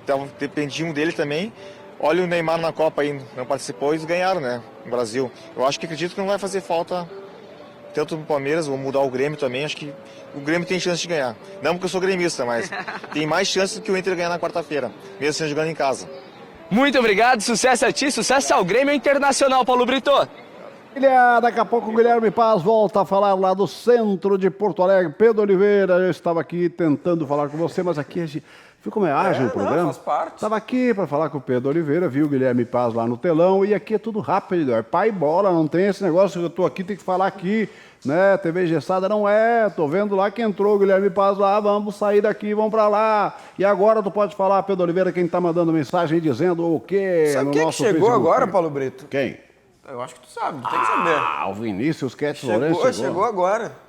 [SPEAKER 8] Então, dependiam dele também. Olha o Neymar na Copa aí, não participou e eles ganharam, né, no Brasil. Eu acredito que não vai fazer falta tanto no Palmeiras, vou mudar o Grêmio também, acho que o Grêmio tem chance de ganhar. Não porque eu sou gremista, mas tem mais chance do que o Inter ganhar na quarta-feira, mesmo sendo jogando em casa.
[SPEAKER 7] Muito obrigado, sucesso a ti, sucesso ao Grêmio Internacional, Paulo Brito.
[SPEAKER 2] Daqui a pouco o Guilherme Paz volta a falar lá do centro de Porto Alegre. Pedro Oliveira, eu estava aqui tentando falar com você, mas aqui a gente... Viu como é ágil o programa?
[SPEAKER 3] Faz parte.
[SPEAKER 2] Estava aqui para falar com o Pedro Oliveira, viu o Guilherme Paz lá no telão, e aqui é tudo rápido, é pai e bola, não tem esse negócio que eu estou aqui, tem que falar aqui, né? TV Gessada não é, tô vendo lá que entrou o Guilherme Paz lá, vamos sair daqui, vamos para lá. E agora tu pode falar, Pedro Oliveira, quem está mandando mensagem dizendo o quê?
[SPEAKER 3] Sabe
[SPEAKER 2] no
[SPEAKER 3] quem
[SPEAKER 2] nosso
[SPEAKER 3] chegou
[SPEAKER 2] Facebook?
[SPEAKER 3] agora, Paulo Brito?
[SPEAKER 2] Quem?
[SPEAKER 3] Eu acho que tu sabe, tu tem que saber.
[SPEAKER 2] Ah, o Vinícius Quetz Lourenço
[SPEAKER 3] Chegou agora.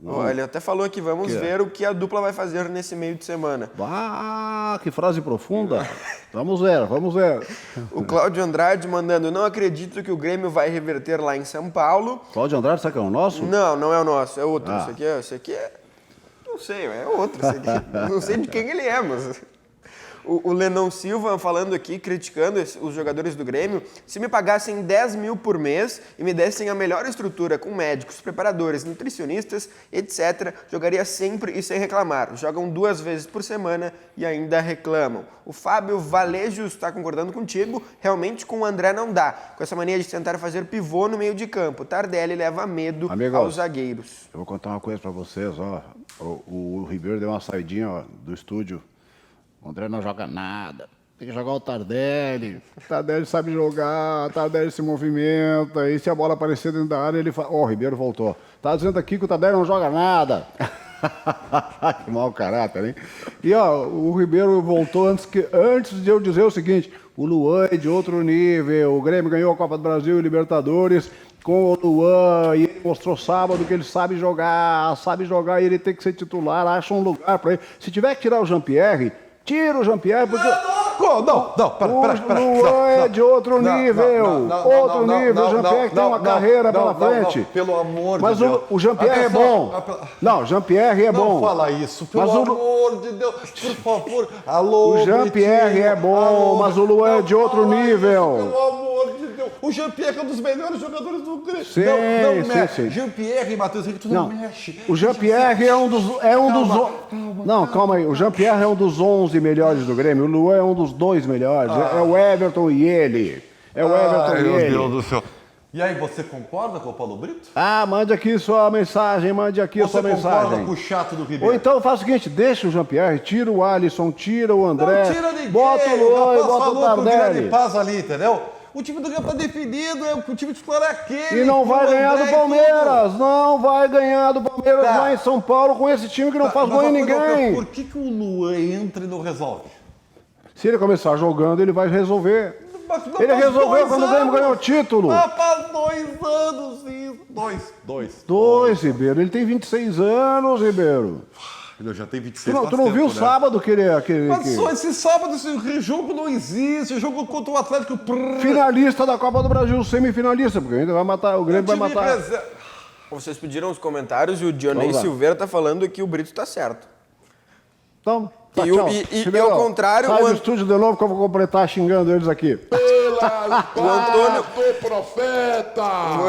[SPEAKER 3] Ó, ele até falou aqui, vamos ver o que a dupla vai fazer nesse meio de semana.
[SPEAKER 2] Ah, que frase profunda. Vamos ver, vamos ver.
[SPEAKER 3] O Cláudio Andrade mandando, não acredito que o Grêmio vai reverter lá em São Paulo.
[SPEAKER 2] Cláudio Andrade, sabe que é o nosso?
[SPEAKER 3] Não, não é o nosso, é outro.
[SPEAKER 2] Ah.
[SPEAKER 3] Esse aqui é... Não sei, é outro. Esse aqui. Não sei de quem ele é, mas... O Lenon Silva falando aqui, criticando os jogadores do Grêmio, se me pagassem 10 mil por mês e me dessem a melhor estrutura com médicos, preparadores, nutricionistas, etc., jogaria sempre e sem reclamar. Jogam 2 vezes por semana e ainda reclamam. O Fábio Valejos está concordando contigo, realmente com o André não dá. Com essa mania de tentar fazer pivô no meio de campo. Tardelli leva medo aos zagueiros.
[SPEAKER 2] Eu vou contar uma coisa para vocês, ó. O Ribeiro deu uma saidinha ó, do estúdio. O André não joga nada. Tem que jogar o Tardelli. O Tardelli sabe jogar, o Tardelli se movimenta. E se a bola aparecer dentro da área, ele fala... Ó, o Ribeiro voltou. Tá dizendo aqui que o Tardelli não joga nada. Que mau caráter, hein? E, ó, o Ribeiro voltou antes de eu dizer o seguinte. O Luan é de outro nível. O Grêmio ganhou a Copa do Brasil e Libertadores com o Luan. E ele mostrou sábado que ele sabe jogar e ele tem que ser titular. Acha um lugar para ele. Se tiver que tirar o Jean-Pierre... Tira o Jean-Pierre, porque...
[SPEAKER 4] Não, pera.
[SPEAKER 2] O Luan é de outro nível. Outro nível. O Jean-Pierre tem uma carreira pela frente.
[SPEAKER 4] Pelo amor
[SPEAKER 2] de Deus. Mas o Jean-Pierre é bom. Não, o Jean-Pierre é bom.
[SPEAKER 4] Não fala isso, pelo amor de Deus. Por favor. Alô,
[SPEAKER 2] o Jean-Pierre é bom, mas o Luan é de outro nível.
[SPEAKER 4] Pelo amor de Deus. O Jean-Pierre é um dos melhores jogadores do Grêmio.
[SPEAKER 2] Não mexe.
[SPEAKER 4] Jean-Pierre e Matheus Henrique, tu não mexe.
[SPEAKER 2] O Jean-Pierre é um dos... Não, calma aí. O Jean-Pierre é um dos 11 melhores do Grêmio. O Luan é um dos 2 melhores. É o Everton e ele.
[SPEAKER 4] Meu Deus do céu. E aí, você concorda com o Paulo Brito?
[SPEAKER 2] Mande aqui sua mensagem,
[SPEAKER 4] Você concorda com o chato do Ribeiro?
[SPEAKER 2] Ou então faz o seguinte, deixa o Jean-Pierre, tira o Alisson, tira o André.
[SPEAKER 4] Não tira ninguém.
[SPEAKER 2] Bota o Luan e bota o Tardelli.
[SPEAKER 4] Paz ali, entendeu? O time do Grêmio tá definido, o time titular é aquele.
[SPEAKER 2] E não vai ganhar do Palmeiras, não vai ganhar do Palmeiras lá em São Paulo com esse time que não faz gol em ninguém.
[SPEAKER 4] Por que o Luan entra e não resolve?
[SPEAKER 2] Se ele começar jogando, ele vai resolver. Ele resolveu quando o Grêmio ganhou o título.
[SPEAKER 4] Faz 2 anos isso.
[SPEAKER 2] 2, Ribeiro. Ele tem 26 anos, Ribeiro.
[SPEAKER 4] Ele já tem 26
[SPEAKER 2] Tu não viu o sábado que ele...
[SPEAKER 4] Mas só esse sábado, esse jogo não existe. O jogo contra o Atlético...
[SPEAKER 2] Finalista da Copa do Brasil, semifinalista, porque ainda vai matar, o Grêmio vai matar.
[SPEAKER 3] Vocês pediram os comentários e o Dionei Silveira tá falando que o Brito tá certo.
[SPEAKER 2] Então, tá,
[SPEAKER 3] tchau. E ao contrário...
[SPEAKER 2] Sai do estúdio de novo que eu vou completar xingando eles aqui.
[SPEAKER 3] O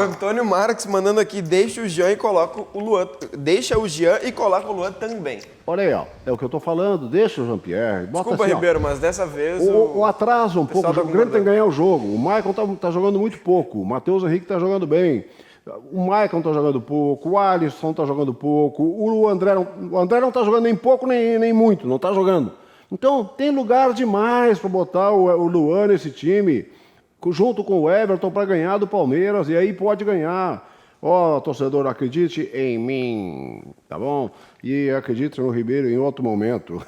[SPEAKER 3] Antônio Marques mandando aqui, deixa o Jean e coloca o Luan. Deixa o Jean e coloca o Luan também.
[SPEAKER 2] Olha aí, ó. É o que eu tô falando. Deixa o Jean-Pierre.
[SPEAKER 3] Desculpa,
[SPEAKER 2] assim,
[SPEAKER 3] Ribeiro, mas dessa vez...
[SPEAKER 2] O atraso um pouco. O Grêmio tem que ganhar o jogo. O Maicon tá jogando muito pouco. O Matheus Henrique tá jogando bem. O Maicon tá jogando pouco. O Alisson tá jogando pouco. O André não tá jogando nem pouco nem muito. Não tá jogando. Então, tem lugar demais para botar o Luan nesse time, junto com o Everton, para ganhar do Palmeiras, e aí pode ganhar. Ó, torcedor, acredite em mim, tá bom? E acredite no Ribeiro em outro momento.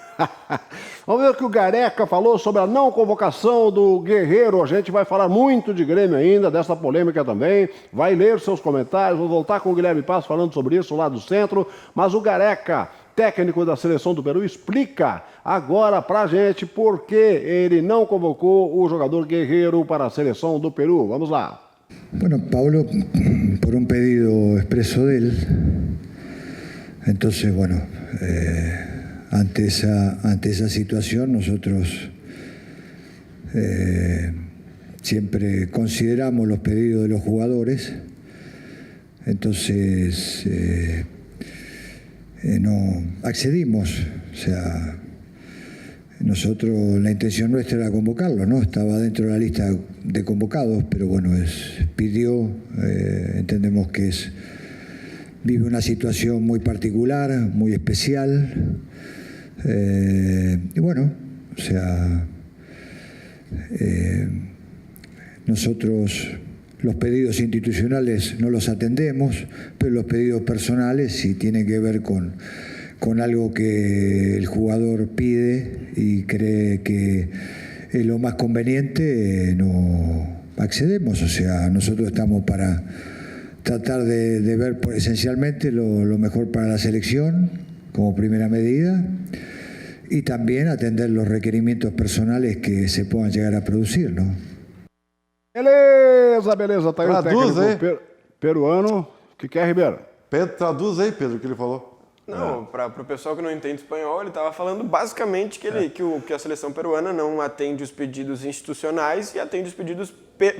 [SPEAKER 2] Vamos ver o que o Gareca falou sobre a não convocação do Guerreiro. A gente vai falar muito de Grêmio ainda, dessa polêmica também. Vai ler seus comentários, vou voltar com o Guilherme Paz falando sobre isso lá do centro. Mas o Gareca técnico da seleção do Peru, explica agora pra gente por que ele não convocou o jogador Guerreiro para a seleção do Peru. Vamos lá.
[SPEAKER 9] Bueno, Pablo, por un pedido expreso de él, entonces, bueno, ante esa situación nosotros siempre consideramos los pedidos de los jugadores, entonces no accedimos, o sea, nosotros, la intención nuestra era convocarlo, ¿no? Estaba dentro de la lista de convocados, pero bueno, pidió, entendemos que vive una situación muy particular, muy especial, y bueno, o sea, nosotros los pedidos institucionales no los atendemos, pero los pedidos personales, si tienen que ver con algo que el jugador pide y cree que es lo más conveniente, no accedemos. O sea, nosotros estamos para tratar de ver esencialmente lo mejor para la selección como primera medida y también atender los requerimientos personales que se puedan llegar a producir, ¿no?
[SPEAKER 2] Beleza, tá aí o
[SPEAKER 4] Traduz,
[SPEAKER 2] técnico peruano. O que é, Ribeiro?
[SPEAKER 4] Pedro, traduz aí, Pedro, o que ele falou.
[SPEAKER 3] Não, para o pessoal que não entende espanhol, ele estava falando basicamente que a seleção peruana não atende os pedidos institucionais e atende os pedidos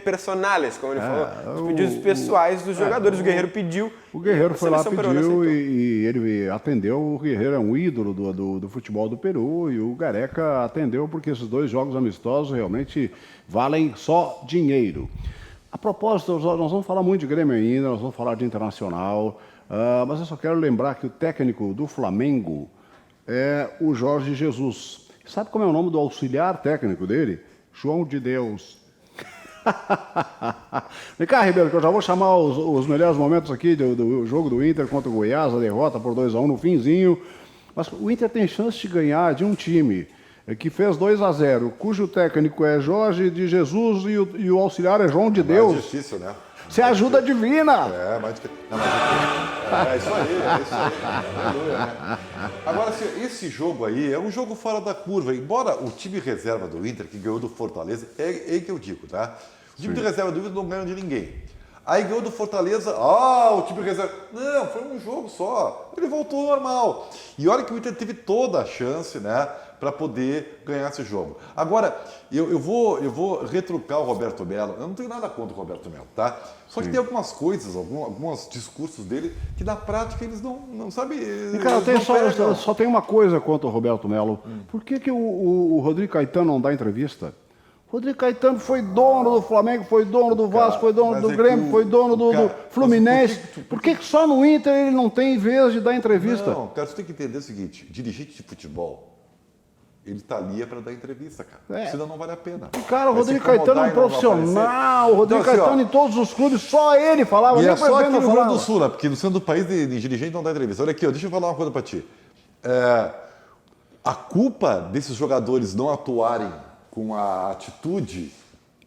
[SPEAKER 3] personais, como ele falou, os pedidos pessoais dos jogadores. O Guerreiro pediu.
[SPEAKER 2] O Guerreiro foi lá, pediu e ele atendeu. O Guerreiro é um ídolo do futebol do Peru e o Gareca atendeu porque esses dois jogos amistosos realmente valem só dinheiro. A propósito, nós vamos falar muito de Grêmio ainda, nós vamos falar de Internacional. Mas eu só quero lembrar que o técnico do Flamengo é o Jorge Jesus. Sabe como é o nome do auxiliar técnico dele? João de Deus. Vem cá, Ribeiro, que eu já vou chamar os melhores momentos aqui do jogo do Inter contra o Goiás, a derrota por 2-1 no finzinho. Mas o Inter tem chance de ganhar de um time que fez 2-0, cujo técnico é Jorge de Jesus e o auxiliar é João de Deus.
[SPEAKER 4] Mais difícil, né?
[SPEAKER 2] Você é ajuda divina.
[SPEAKER 4] É, mais difícil. É isso aí. Aleluia, né? Agora, assim, esse jogo aí é um jogo fora da curva. Embora o time reserva do Inter, que ganhou do Fortaleza, é aí que eu digo, tá? O time de reserva do Inter não ganhou de ninguém. Aí ganhou do Fortaleza, o time reserva. Não, foi um jogo só. Ele voltou ao normal. E olha que o Inter teve toda a chance, né, para poder ganhar esse jogo. Agora, eu vou retrucar o Roberto Melo. Eu não tenho nada contra o Roberto Melo, tá? Só que tem algumas coisas, alguns discursos dele, que na prática eles não sabem.
[SPEAKER 2] Cara, eu só tenho uma coisa contra o Roberto Melo. Por que o Rodrigo Caetano não dá entrevista? Rodrigo Caetano foi dono do Flamengo, foi dono do Vasco, foi dono do Grêmio, foi dono do Fluminense. Por que só no Inter ele não tem vez de dar entrevista?
[SPEAKER 4] Não, cara, você tem que entender o seguinte, dirigente de futebol, ele está ali para dar entrevista, cara. Senão não vale a pena.
[SPEAKER 2] Cara, o Rodrigo Caetano é um profissional, o Rodrigo Caetano em todos os clubes, só ele falava.
[SPEAKER 4] E é só aqui no Rio Grande do Sul, né? Porque no centro do país de dirigente não dá entrevista. Olha aqui, deixa eu falar uma coisa para ti. A culpa desses jogadores não atuarem com a atitude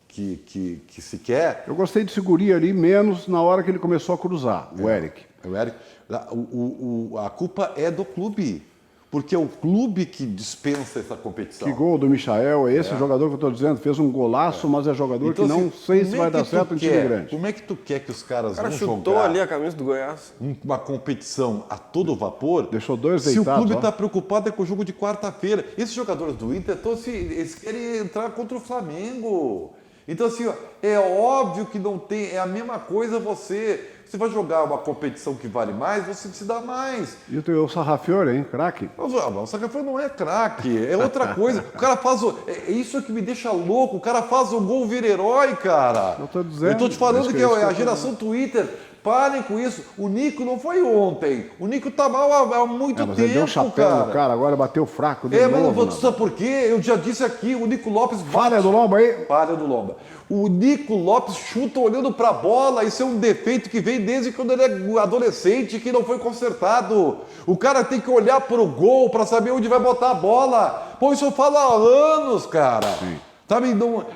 [SPEAKER 4] que se quer...
[SPEAKER 2] Eu gostei de segurir ali, menos na hora que ele começou a cruzar, o Eric.
[SPEAKER 4] O Eric. A culpa é do clube, porque é o clube que dispensa essa competição.
[SPEAKER 2] Que gol do Michael, esse jogador que eu estou dizendo, fez um golaço, mas é jogador então, que não sei se vai dar certo em time grande.
[SPEAKER 4] Como é que tu quer que os caras vão
[SPEAKER 3] jogar? O cara chutou ali a camisa do Goiás.
[SPEAKER 4] Uma competição a todo vapor.
[SPEAKER 2] Deixou dois
[SPEAKER 4] deitados. Se o clube está
[SPEAKER 2] ó.
[SPEAKER 4] preocupado é com o jogo de quarta-feira. Esses jogadores do Inter, eles querem entrar contra o Flamengo. Então, assim, ó, é óbvio que não tem... É a mesma coisa você vai jogar uma competição que vale mais, você se dá mais.
[SPEAKER 2] E o Sarrafiore, hein? Craque?
[SPEAKER 4] O Sarrafiore não é craque, é outra coisa. O cara faz é isso que me deixa louco. O cara faz o gol, vira herói, cara.
[SPEAKER 2] Eu tô dizendo.
[SPEAKER 4] Eu tô te falando que é a geração Twitter. Parem com isso. O Nico não foi ontem. O Nico tá mal há muito tempo,
[SPEAKER 2] ele deu chapéu no cara, agora bateu fraco de novo.
[SPEAKER 4] Mas sabe por quê? Eu já disse aqui, o Nico Lopes...
[SPEAKER 2] Falha do Lomba aí.
[SPEAKER 4] Falha do Lomba. O Nico Lopes chuta olhando pra bola. Isso é um defeito que vem desde quando ele é adolescente, que não foi consertado. O cara tem que olhar pro gol pra saber onde vai botar a bola. Pô, isso eu falo há anos, cara. Sim. Sabe,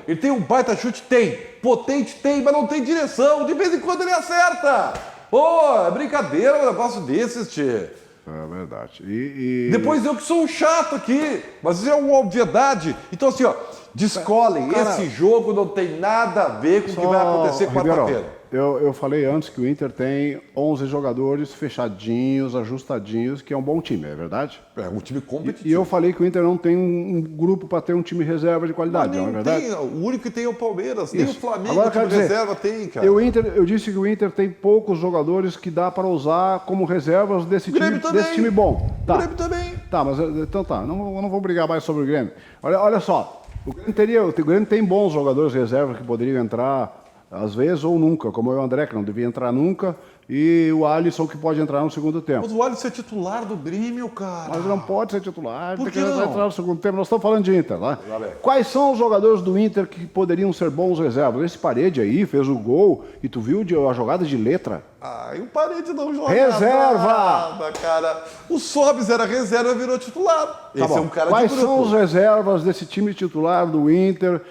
[SPEAKER 4] ele tem um baita chute? Tem. Potente? Tem, mas não tem direção. De vez em quando ele acerta. Pô, é brincadeira um negócio desses, tchê.
[SPEAKER 2] É verdade. verdade.
[SPEAKER 4] Depois eu que sou um chato aqui, mas isso é uma obviedade. Então assim, ó, descolem, esse jogo não tem nada a ver com o que vai acontecer quarta-feira.
[SPEAKER 2] Eu falei antes que o Inter tem 11 jogadores fechadinhos, ajustadinhos, que é um bom time, é verdade?
[SPEAKER 4] É um time competitivo.
[SPEAKER 2] E eu falei que o Inter não tem um grupo para ter um time reserva de qualidade, não é verdade?
[SPEAKER 4] Tem, o único que tem é o Palmeiras, nem o Flamengo,
[SPEAKER 2] agora,
[SPEAKER 4] o time reserva tem, cara.
[SPEAKER 2] Eu disse que o Inter tem poucos jogadores que dá para usar como reservas desse time bom. Tá.
[SPEAKER 4] O Grêmio também.
[SPEAKER 2] Tá, mas então tá, não vou brigar mais sobre o Grêmio. Olha só, o Grêmio tem bons jogadores reservas que poderiam entrar às vezes ou nunca, como o André, que não devia entrar nunca, e o Alisson, que pode entrar no segundo tempo.
[SPEAKER 4] Mas o Alisson é titular do Grêmio, cara.
[SPEAKER 2] Mas não pode ser titular,
[SPEAKER 4] Por
[SPEAKER 2] tem
[SPEAKER 4] que
[SPEAKER 2] que
[SPEAKER 4] não?
[SPEAKER 2] entrar no segundo tempo. Nós estamos falando de Inter, né? Quais são os jogadores do Inter que poderiam ser bons reservas? Esse Parede aí fez o gol e tu viu a jogada de letra?
[SPEAKER 4] Ah, e o Parede não joga
[SPEAKER 2] reserva!
[SPEAKER 4] nada, cara. O Sobis era reserva e virou titular.
[SPEAKER 2] Tá,
[SPEAKER 4] esse é um cara
[SPEAKER 2] Quais
[SPEAKER 4] de grupo.
[SPEAKER 2] são os reservas desse time titular do Inter,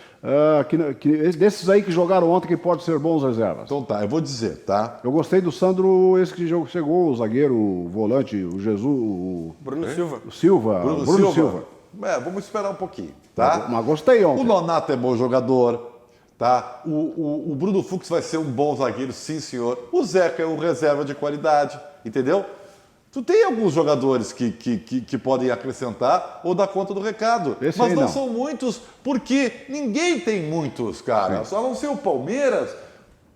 [SPEAKER 2] desses aí que jogaram ontem, que pode ser bons reservas?
[SPEAKER 4] Então tá, eu vou dizer, tá?
[SPEAKER 2] Eu gostei do Sandro, esse que chegou, o zagueiro, o volante, o Jesus...
[SPEAKER 3] Bruno Silva.
[SPEAKER 2] O Silva. Bruno Silva.
[SPEAKER 4] Vamos esperar um pouquinho, tá?
[SPEAKER 2] Mas gostei ontem.
[SPEAKER 4] O Nonato é bom jogador, tá? O Bruno Fux vai ser um bom zagueiro, sim, senhor. O Zeca é um reserva de qualidade, entendeu? Tu tem alguns jogadores que podem acrescentar ou dar conta do recado. Mas não são muitos, porque ninguém tem muitos, cara. Só não ser o Palmeiras.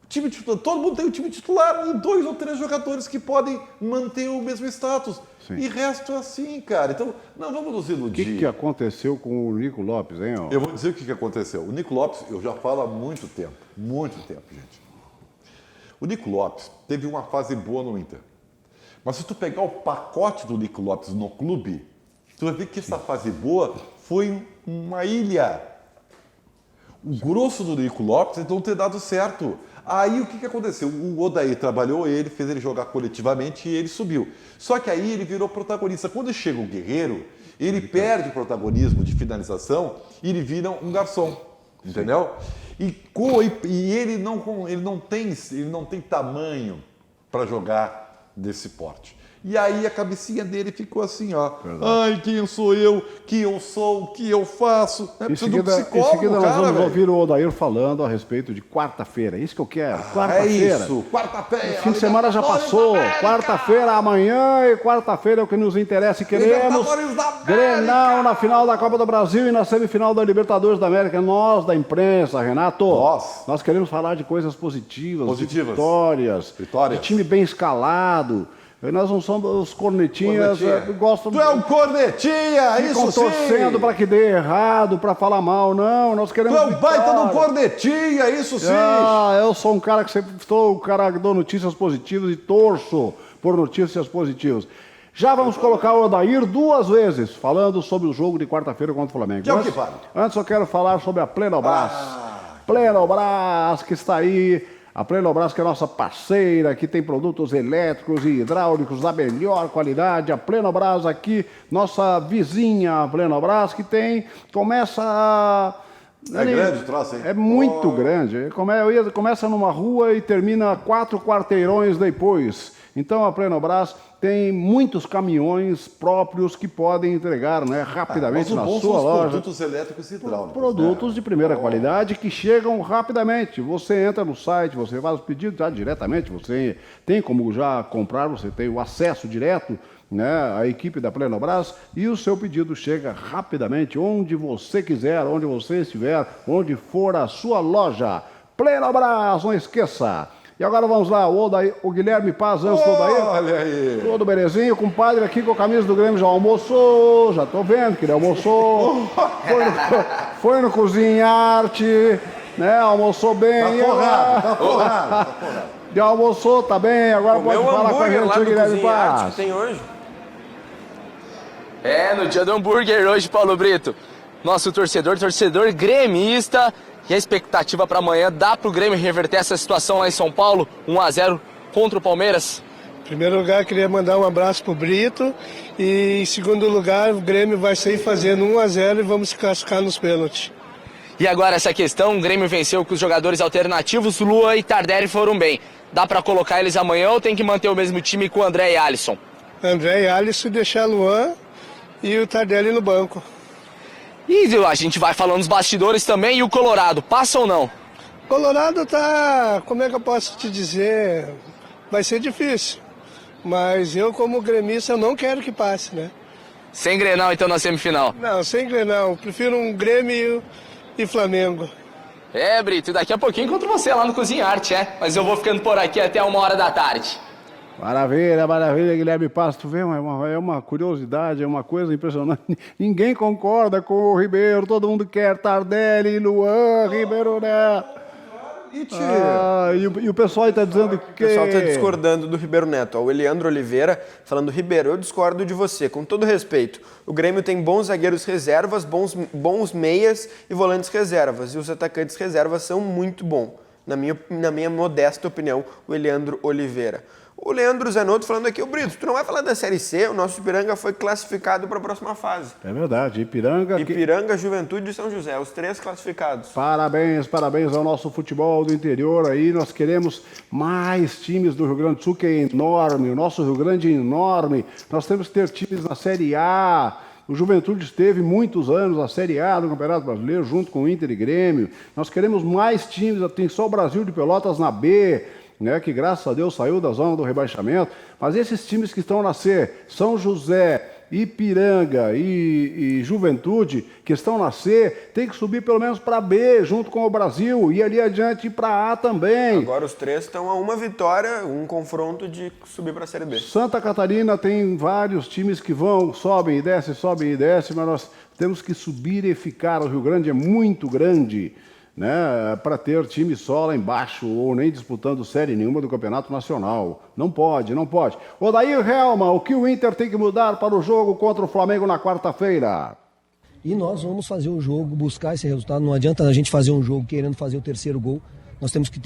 [SPEAKER 4] Time titular, todo mundo tem um time titular e 2 ou 3 jogadores que podem manter o mesmo status. Sim. E resto é assim, cara. Então, não vamos nos iludir.
[SPEAKER 2] O que aconteceu com o Nico Lopes, hein?
[SPEAKER 4] Eu vou dizer o que aconteceu. O Nico Lopes, eu já falo há muito tempo, gente. O Nico Lopes teve uma fase boa no Inter. Mas se tu pegar o pacote do Nico Lopes no clube, tu vai ver que essa fase boa foi uma ilha. O grosso do Nico Lopes é não ter dado certo. Aí o que aconteceu? O Odair trabalhou ele, fez ele jogar coletivamente e ele subiu. Só que aí ele virou protagonista. Quando chega o Guerreiro, ele perde o protagonismo de finalização e ele vira um garçom. Entendeu? E ele não tem tamanho para jogar desse porte. E aí a cabecinha dele ficou assim, ó. Verdade. Ai, quem sou eu? Que eu sou? O que eu faço?
[SPEAKER 2] Em seguida nós vamos ouvir o Odair falando a respeito de quarta-feira. Isso que eu quero. Quarta-feira.
[SPEAKER 4] É isso, quarta-feira.
[SPEAKER 2] O fim de semana já passou. Quarta-feira, amanhã e quarta-feira é o que nos interessa e queremos. Grenal na final da Copa do Brasil e na semifinal da Libertadores da América. Nós da imprensa, Renato. Nós queremos falar de coisas positivas. De vitórias. De time bem escalado. Nós não somos os cornetinhas, gostam...
[SPEAKER 4] Tu é um cornetinha, isso sim!
[SPEAKER 2] Torcendo para que dê errado, para falar mal, não, nós queremos...
[SPEAKER 4] Tu é um baita de um cornetinha, isso sim!
[SPEAKER 2] Eu sou um cara que sempre sou um cara que dou notícias positivas e torço por notícias positivas. Já vamos colocar o Odair 2 vezes, falando sobre o jogo de quarta-feira contra o Flamengo. Antes eu quero falar sobre a Plenobras. Plenobras, que está aí... A Plenobras, que é a nossa parceira, que tem produtos elétricos e hidráulicos da melhor qualidade. A Plenobras aqui, nossa vizinha, a Plenobras, que começa a...
[SPEAKER 4] É grande o troço, hein?
[SPEAKER 2] É muito grande. Começa numa rua e termina 4 quarteirões depois. Então a Plenobras tem muitos caminhões próprios que podem entregar, né, rapidamente na sua loja.
[SPEAKER 4] Produtos elétricos e hidráulicos.
[SPEAKER 2] Produtos de primeira qualidade que chegam rapidamente. Você entra no site, você faz o pedido já diretamente, você tem como já comprar, você tem o acesso direto, né, à equipe da Plenobras e o seu pedido chega rapidamente, onde você quiser, onde você estiver, onde for a sua loja. Plenobras, não esqueça! E agora vamos lá, o Guilherme Paz, antes do Odair.
[SPEAKER 4] Olha aí.
[SPEAKER 2] Todo belezinho, o compadre aqui com a camisa do Grêmio já almoçou, já tô vendo que ele almoçou. Foi no Cozinharte, né, almoçou bem.
[SPEAKER 4] Tá forrado.
[SPEAKER 2] Já almoçou, tá bem, agora pode falar com a gente, o Guilherme Paz.
[SPEAKER 3] Que tem hoje.
[SPEAKER 7] No dia do hambúrguer hoje, Paulo Brito. Nosso torcedor gremista. E a expectativa para amanhã, dá para o Grêmio reverter essa situação lá em São Paulo, 1-0 contra o Palmeiras?
[SPEAKER 10] Em primeiro lugar, queria mandar um abraço para o Brito. E em segundo lugar, o Grêmio vai sair fazendo 1-0 e vamos se classificar nos pênaltis.
[SPEAKER 7] E agora essa questão, o Grêmio venceu com os jogadores alternativos, Luan e Tardelli foram bem. Dá para colocar eles amanhã ou tem que manter o mesmo time com o André e Alisson?
[SPEAKER 10] André e Alisson, deixar Luan e o Tardelli no banco.
[SPEAKER 7] E a gente vai falando dos bastidores também, e o Colorado, passa ou não?
[SPEAKER 10] Colorado tá, como é que eu posso te dizer, vai ser difícil, mas eu como gremista eu não quero que passe, né?
[SPEAKER 7] Sem Grenal então na semifinal?
[SPEAKER 10] Não, sem Grenal, prefiro um Grêmio e Flamengo.
[SPEAKER 7] Brito, e daqui a pouquinho encontro você lá no Cozinha Arte, mas eu vou ficando por aqui até 1h da tarde.
[SPEAKER 2] Maravilha, maravilha, Guilherme Passo. Tu vê, é uma curiosidade, é uma coisa impressionante. Ninguém concorda com o Ribeiro, todo mundo quer Tardelli, Luan, Ribeiro Neto. E o pessoal está dizendo que...
[SPEAKER 3] O pessoal está discordando do Ribeiro Neto. O Eliandro Oliveira falando: Ribeiro, eu discordo de você, com todo respeito. O Grêmio tem bons zagueiros reservas, bons meias e volantes reservas. E os atacantes reservas são muito bons. Na minha modesta opinião, o Eliandro Oliveira. O Leandro Zanotto falando aqui: o Brito, tu não vai falar da Série C? O nosso Ipiranga foi classificado para a próxima fase.
[SPEAKER 2] É verdade,
[SPEAKER 3] Ipiranga, Juventude e São José, os 3 classificados.
[SPEAKER 2] Parabéns ao nosso futebol do interior aí. Nós queremos mais times do Rio Grande do Sul, que é enorme. O nosso Rio Grande é enorme. Nós temos que ter times na Série A. O Juventude esteve muitos anos na Série A do Campeonato Brasileiro, junto com o Inter e Grêmio. Nós queremos mais times, tem só o Brasil de Pelotas na B, né, que graças a Deus saiu da zona do rebaixamento, mas esses times que estão na C, São José, Ipiranga e Juventude, que estão na C, tem que subir pelo menos para B, junto com o Brasil, e ali adiante para A também.
[SPEAKER 3] Agora os 3 estão a uma vitória, um confronto de subir para a Série B.
[SPEAKER 2] Santa Catarina tem vários times que sobem e descem, mas nós temos que subir e ficar. O Rio Grande é muito grande, né, para ter time só lá embaixo, ou nem disputando série nenhuma do Campeonato Nacional. Não pode. Odair Helma, o que o Inter tem que mudar para o jogo contra o Flamengo na quarta-feira?
[SPEAKER 11] E nós vamos fazer o jogo, buscar esse resultado. Não adianta a gente fazer um jogo querendo fazer o terceiro gol. Nós temos que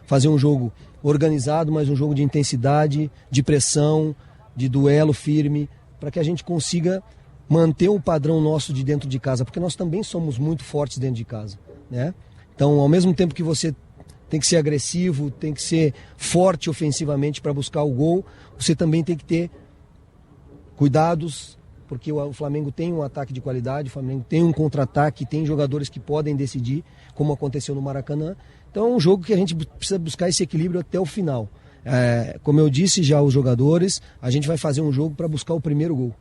[SPEAKER 11] fazer um jogo organizado, mas um jogo de intensidade, de pressão, de duelo firme, para que a gente consiga manter o padrão nosso de dentro de casa, porque nós também somos muito fortes dentro de casa, né? Então, ao mesmo tempo que você tem que ser agressivo, tem que ser forte ofensivamente para buscar o gol, você também tem que ter cuidados, porque o Flamengo tem um ataque de qualidade, o Flamengo tem um contra-ataque, tem jogadores que podem decidir, como aconteceu no Maracanã. Então é um jogo que a gente precisa buscar esse equilíbrio até o final. Como eu disse já aos jogadores, a gente vai fazer um jogo para buscar o primeiro gol.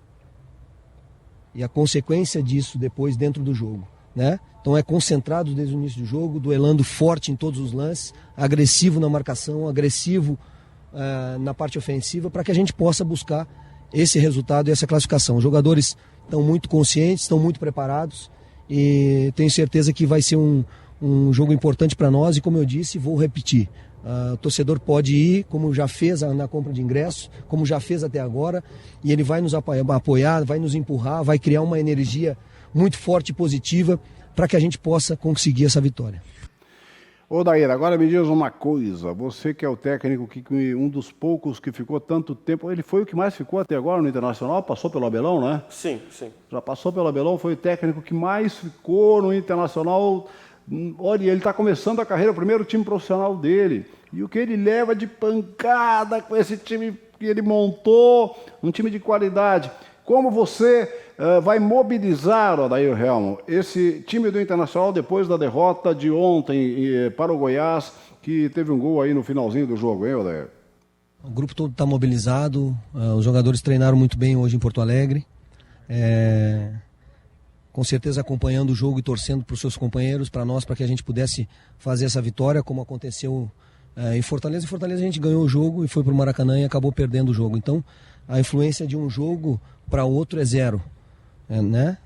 [SPEAKER 11] E a consequência disso depois dentro do jogo, né? Então é concentrado desde o início do jogo, duelando forte em todos os lances, agressivo na marcação, agressivo na parte ofensiva, para que a gente possa buscar esse resultado e essa classificação. Os jogadores estão muito conscientes, estão muito preparados e tenho certeza que vai ser um jogo importante para nós. E como eu disse, vou repetir, o torcedor pode ir, como já fez na compra de ingressos, como já fez até agora, e ele vai nos apoiar, vai nos empurrar, vai criar uma energia muito forte e positiva para que a gente possa conseguir essa vitória.
[SPEAKER 2] Ô Daíra, agora me diz uma coisa, você que é o técnico, um dos poucos que ficou tanto tempo, ele foi o que mais ficou até agora no Internacional, passou pelo Abelão, né?
[SPEAKER 3] Sim.
[SPEAKER 2] Já passou pelo Abelão, foi o técnico que mais ficou no Internacional. Olha, ele está começando a carreira, o primeiro time profissional dele, e o que ele leva de pancada com esse time que ele montou, um time de qualidade. Como você vai mobilizar, Odair Helma, esse time do Internacional depois da derrota de ontem para o Goiás, que teve um gol aí no finalzinho do jogo, hein, Odair?
[SPEAKER 11] O grupo todo está mobilizado, os jogadores treinaram muito bem hoje em Porto Alegre, com certeza acompanhando o jogo e torcendo para os seus companheiros, para nós, para que a gente pudesse fazer essa vitória, como aconteceu em Fortaleza. Em Fortaleza a gente ganhou o jogo e foi para o Maracanã e acabou perdendo o jogo. Então, a influência de um jogo para outro é zero, né?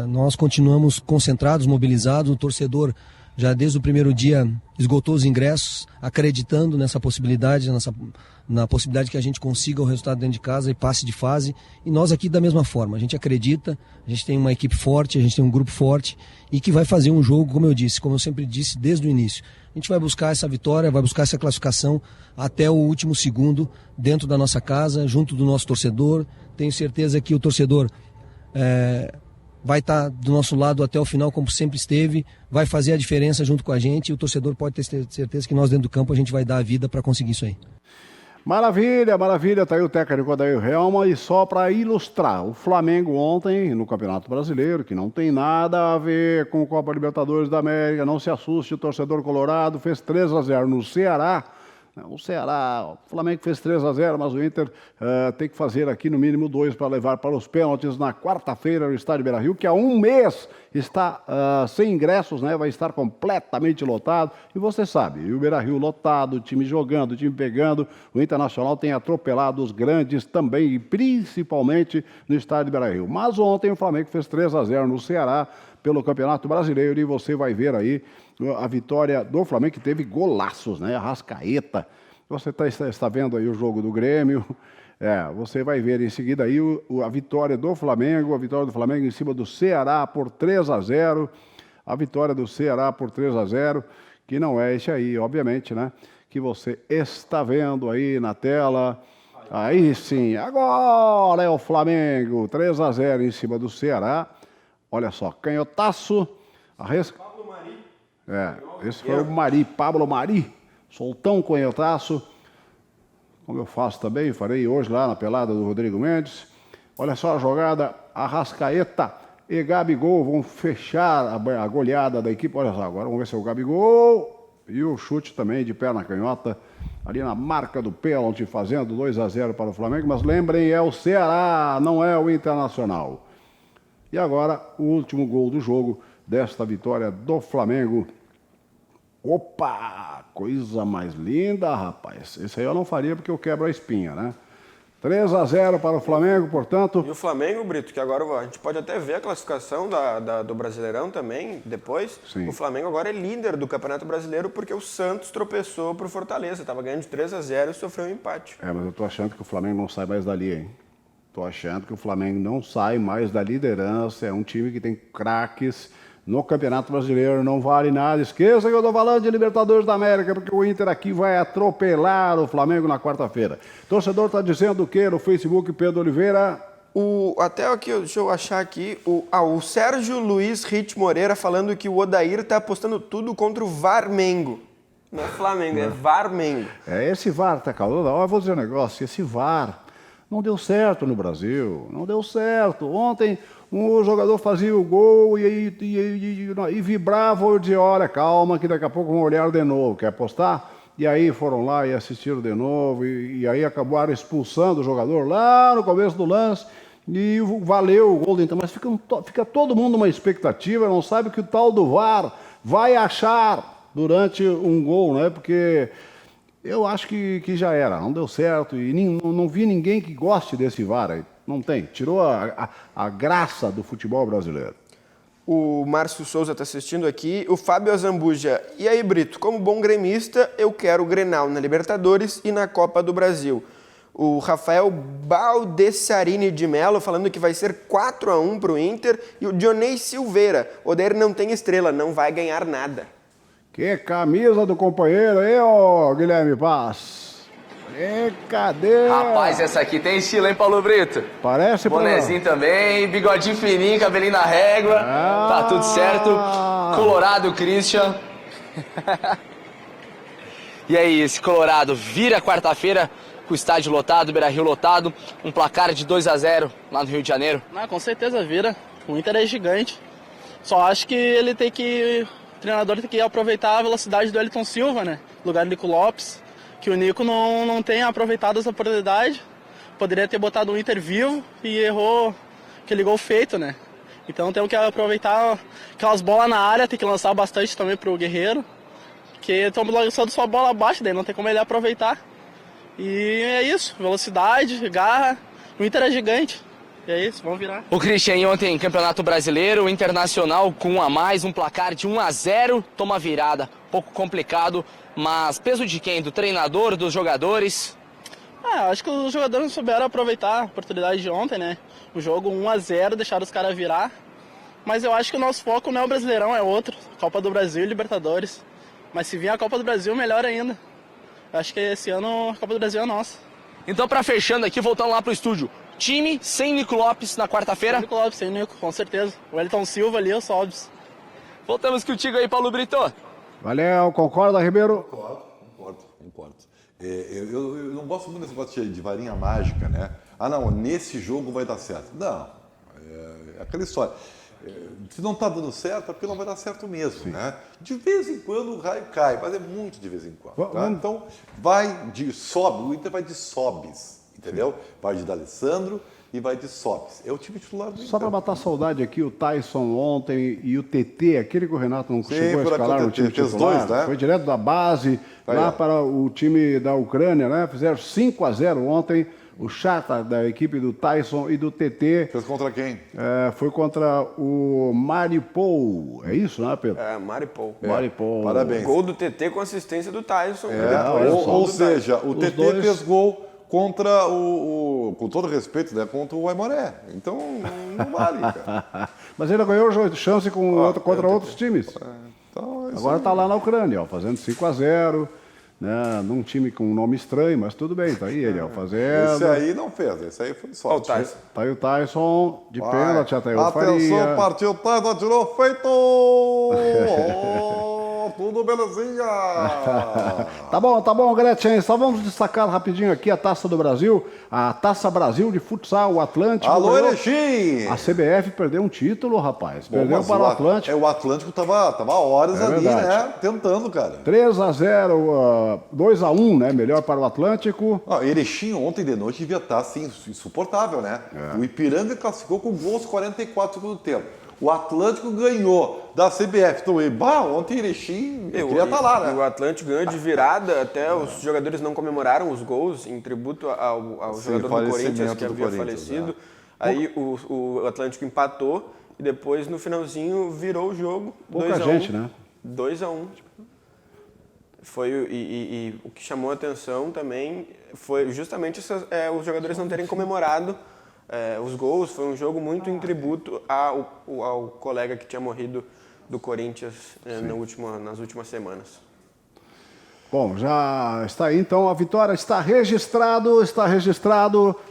[SPEAKER 11] Nós continuamos concentrados, mobilizados, o torcedor já desde o primeiro dia esgotou os ingressos, acreditando nessa possibilidade, na possibilidade que a gente consiga o resultado dentro de casa e passe de fase, e nós aqui da mesma forma, a gente acredita, a gente tem uma equipe forte, a gente tem um grupo forte e que vai fazer um jogo, como eu disse, como eu sempre disse desde o início, a gente vai buscar essa vitória, vai buscar essa classificação até o último segundo dentro da nossa casa, junto do nosso torcedor. Tenho certeza que o torcedor vai estar do nosso lado até o final, como sempre esteve, vai fazer a diferença junto com a gente, e o torcedor pode ter certeza que nós dentro do campo a gente vai dar a vida para conseguir isso aí.
[SPEAKER 2] Maravilha, maravilha, tá aí o técnico Adair Helma. E só para ilustrar, o Flamengo ontem no Campeonato Brasileiro, que não tem nada a ver com Copa Libertadores da América, não se assuste, o torcedor colorado fez 3-0 no Ceará. O Ceará, o Flamengo fez 3-0, mas o Inter tem que fazer aqui no mínimo 2 para levar para os pênaltis na quarta-feira no Estádio Beira-Rio, que há um mês está sem ingressos, né? Vai estar completamente lotado. E você sabe, e o Beira-Rio lotado, o time jogando, o time pegando. O Internacional tem atropelado os grandes também, e principalmente no Estádio Beira-Rio. Mas ontem o Flamengo fez 3-0 no Ceará pelo Campeonato Brasileiro e você vai ver aí a vitória do Flamengo, que teve golaços, né? Arrascaeta. Você está vendo aí o jogo do Grêmio. Você vai ver em seguida aí a vitória do Flamengo, em cima do Ceará por 3-0. A vitória do Ceará por 3-0, que não é esse aí, obviamente, né? Que você está vendo aí na tela. Aí sim, agora é o Flamengo, 3-0 em cima do Ceará. Olha só, canhotaço.
[SPEAKER 3] Pablo Mari.
[SPEAKER 2] Esse foi o Mari, Pablo Mari. Soltou um canhotaço. Como eu faço também, farei hoje lá na pelada do Rodrigo Mendes. Olha só a jogada, Arrascaeta e Gabigol vão fechar a goleada da equipe. Olha só, agora vamos ver se é o Gabigol. E o chute também de perna canhota, ali na marca do pênalti, fazendo 2-0 para o Flamengo. Mas lembrem, é o Ceará, não é o Internacional. E agora, o último gol do jogo, desta vitória do Flamengo. Opa! Coisa mais linda, rapaz. Esse aí eu não faria porque eu quebro a espinha, né? 3-0 para o Flamengo, portanto...
[SPEAKER 3] E o Flamengo, Brito, que agora a gente pode até ver a classificação do Brasileirão também, depois.
[SPEAKER 2] Sim.
[SPEAKER 3] O Flamengo agora é líder do Campeonato Brasileiro porque o Santos tropeçou pro Fortaleza. Estava ganhando de 3-0 e sofreu um empate.
[SPEAKER 2] Mas eu tô achando que o Flamengo não sai mais dali, hein? Tô achando que o Flamengo não sai mais da liderança. É um time que tem craques no Campeonato Brasileiro, não vale nada. Esqueça que eu tô falando de Libertadores da América, porque o Inter aqui vai atropelar o Flamengo na quarta-feira. Torcedor tá dizendo o quê no Facebook, Pedro Oliveira?
[SPEAKER 3] Até aqui, deixa eu achar aqui, o Sérgio Luiz Rit Moreira falando que o Odair tá apostando tudo contra o Varmengo. Não é Flamengo, é Varmengo.
[SPEAKER 2] Esse VAR tá calando. Eu vou dizer um negócio, esse VAR não deu certo no Brasil, não deu certo. Ontem um jogador fazia o gol e vibrava, eu dizia, olha, calma que daqui a pouco vão olhar de novo, quer apostar? E aí foram lá e assistiram de novo, e aí acabaram expulsando o jogador lá no começo do lance, e valeu o gol do Inter. Mas fica todo mundo numa expectativa, não sabe que o tal do VAR vai achar durante um gol, né? Porque eu acho que já era, não deu certo, e não vi ninguém que goste desse VAR aí. Não tem, tirou a graça do futebol brasileiro.
[SPEAKER 3] O Márcio Souza está assistindo aqui, o Fábio Azambuja. E aí, Brito, como bom gremista, eu quero o Grenal na Libertadores e na Copa do Brasil. O Rafael Baldessarini de Mello falando que vai ser 4-1 para o Inter. E o Dionei Silveira, o Odair não tem estrela, não vai ganhar nada.
[SPEAKER 2] Que camisa do companheiro aí, ó, Guilherme Paz. Cadê?
[SPEAKER 7] Rapaz, essa aqui tem estilo, hein, Paulo Brito?
[SPEAKER 2] Parece
[SPEAKER 7] bonezinho também, bigodinho fininho, cabelinho na régua. Tá tudo certo. Colorado, Christian. E aí, esse Colorado vira quarta-feira com o estádio lotado, Beira-Rio lotado. Um placar de 2-0 lá no Rio de Janeiro.
[SPEAKER 12] Com certeza vira. O Inter é gigante. Só acho que o treinador tem que aproveitar a velocidade do Wellington Silva, né? No lugar do Nico Lopes. Que o Nico não tenha aproveitado essa oportunidade. Poderia ter botado o Inter vivo e errou aquele gol feito, né? Então temos que aproveitar aquelas bolas na área, tem que lançar bastante também pro Guerreiro. Porque estamos lançando sua bola abaixo, daí não tem como ele aproveitar. E é isso, velocidade, garra. O Inter é gigante. E é isso, vamos virar.
[SPEAKER 7] O Christian ontem, Campeonato Brasileiro, o Internacional com 1 a mais, um placar de 1-0, toma virada. Pouco complicado, mas peso de quem? Do treinador, dos jogadores?
[SPEAKER 12] Acho que os jogadores não souberam aproveitar a oportunidade de ontem, né? O jogo 1-0, deixaram os caras virar. Mas eu acho que o nosso foco não é o Brasileirão, é outro. Copa do Brasil e Libertadores. Mas se vir a Copa do Brasil, melhor ainda. Eu acho que esse ano a Copa do Brasil é nossa.
[SPEAKER 7] Então, pra fechando aqui, voltando lá pro estúdio. Time sem Nico Lopes na quarta-feira?
[SPEAKER 12] Sem Nico Lopes, sem Nico, com certeza. O Wellington Silva ali, os Sobs.
[SPEAKER 7] Voltamos contigo aí, Paulo Brito.
[SPEAKER 2] Valeu, concorda, Ribeiro?
[SPEAKER 4] Concordo. Eu não gosto muito desse negócio de varinha mágica, né? Ah, não, nesse jogo vai dar certo. Não, é aquela história. Se não está dando certo, é porque não vai dar certo mesmo, né? De vez em quando o raio cai, mas é muito de vez em quando. Tá? Então, o Inter vai de sobes, entendeu? Vai de D'Alessandro e vai de sobes. É o time titular do Inter.
[SPEAKER 2] Só para matar saudade aqui, o Tyson ontem e o TT, aquele que o Renato não chegou a escalar no time titular,
[SPEAKER 4] dois, né?
[SPEAKER 2] Foi direto da base lá para o time da Ucrânia, né? Fizeram 5-0 ontem. O Chata, da equipe do Tyson e do TT.
[SPEAKER 4] Fez contra quem?
[SPEAKER 2] Foi contra o Maripol. É isso, né, Pedro?
[SPEAKER 3] Maripol.
[SPEAKER 2] Maripol.
[SPEAKER 4] Parabéns.
[SPEAKER 3] Gol do TT com assistência do Tyson.
[SPEAKER 4] Ou seja, o TT fez gol contra com todo respeito, né, contra o Aimoré. Então, não vale, cara.
[SPEAKER 2] Mas ele ganhou chance contra outros times.
[SPEAKER 4] Então,
[SPEAKER 2] agora está lá na Ucrânia, ó, fazendo 5-0. Né, num time com um nome estranho, mas tudo bem, tá aí ele, ó, fazendo.
[SPEAKER 4] Esse aí não fez, esse aí foi sorte.
[SPEAKER 3] Tá
[SPEAKER 2] aí o Tyson de pênalti, até o Faria.
[SPEAKER 4] Atenção, partiu o Tyson, tirou, feito! Tudo belezinha!
[SPEAKER 2] Tá bom, Gretchen, só vamos destacar rapidinho aqui a Taça do Brasil, a Taça Brasil de Futsal, o Atlântico.
[SPEAKER 4] Alô, Erechim!
[SPEAKER 2] A CBF perdeu um título, rapaz, perdeu para o Atlântico.
[SPEAKER 4] O Atlântico tava horas ali,
[SPEAKER 2] verdade,
[SPEAKER 4] né, tentando, cara.
[SPEAKER 2] 3-0, 2-1, né, melhor para o Atlântico.
[SPEAKER 4] Erechim ontem de noite devia estar, assim, insuportável, né? O Ipiranga classificou com gols 44 do segundo tempo. O Atlântico ganhou da CBF. Então, ontem Erechim queria estar lá, né?
[SPEAKER 3] O Atlântico ganhou de virada, até os jogadores não comemoraram os gols em tributo ao jogador do Corinthians que havia falecido. Aí o Atlântico empatou e depois no finalzinho virou o jogo.
[SPEAKER 2] Pouca gente, né?
[SPEAKER 3] 2-1. E o que chamou a atenção também foi justamente os jogadores não terem comemorado os gols. Foi um jogo muito em tributo ao colega que tinha morrido do Corinthians nas últimas semanas.
[SPEAKER 2] Bom, já está aí então, a vitória está registrado,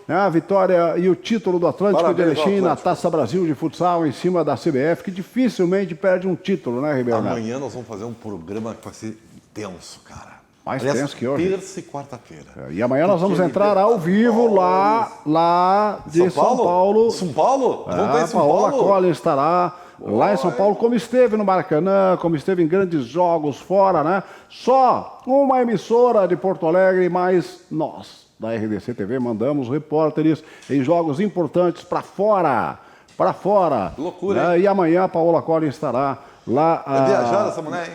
[SPEAKER 2] né, a vitória e o título do Atlântico de Erechim na Taça Brasil de Futsal em cima da CBF, que dificilmente perde um título, né, Ribeiro?
[SPEAKER 4] Amanhã nós vamos fazer um programa que vai ser tenso, cara.
[SPEAKER 2] Mais tenso que hoje.
[SPEAKER 4] Terça e quarta-feira.
[SPEAKER 2] E amanhã nós vamos entrar ao vivo lá de São Paulo.
[SPEAKER 4] São Paulo? Vamos ver São
[SPEAKER 2] Paola
[SPEAKER 4] Paulo?
[SPEAKER 2] Colli estará lá em São Paulo, como esteve no Maracanã, como esteve em grandes jogos fora, né? Só uma emissora de Porto Alegre, mas nós, da RDC TV, mandamos repórteres em jogos importantes para fora.
[SPEAKER 4] Loucura,
[SPEAKER 2] né? E amanhã a Paola Colli estará lá.
[SPEAKER 4] É viajada essa mulher, hein?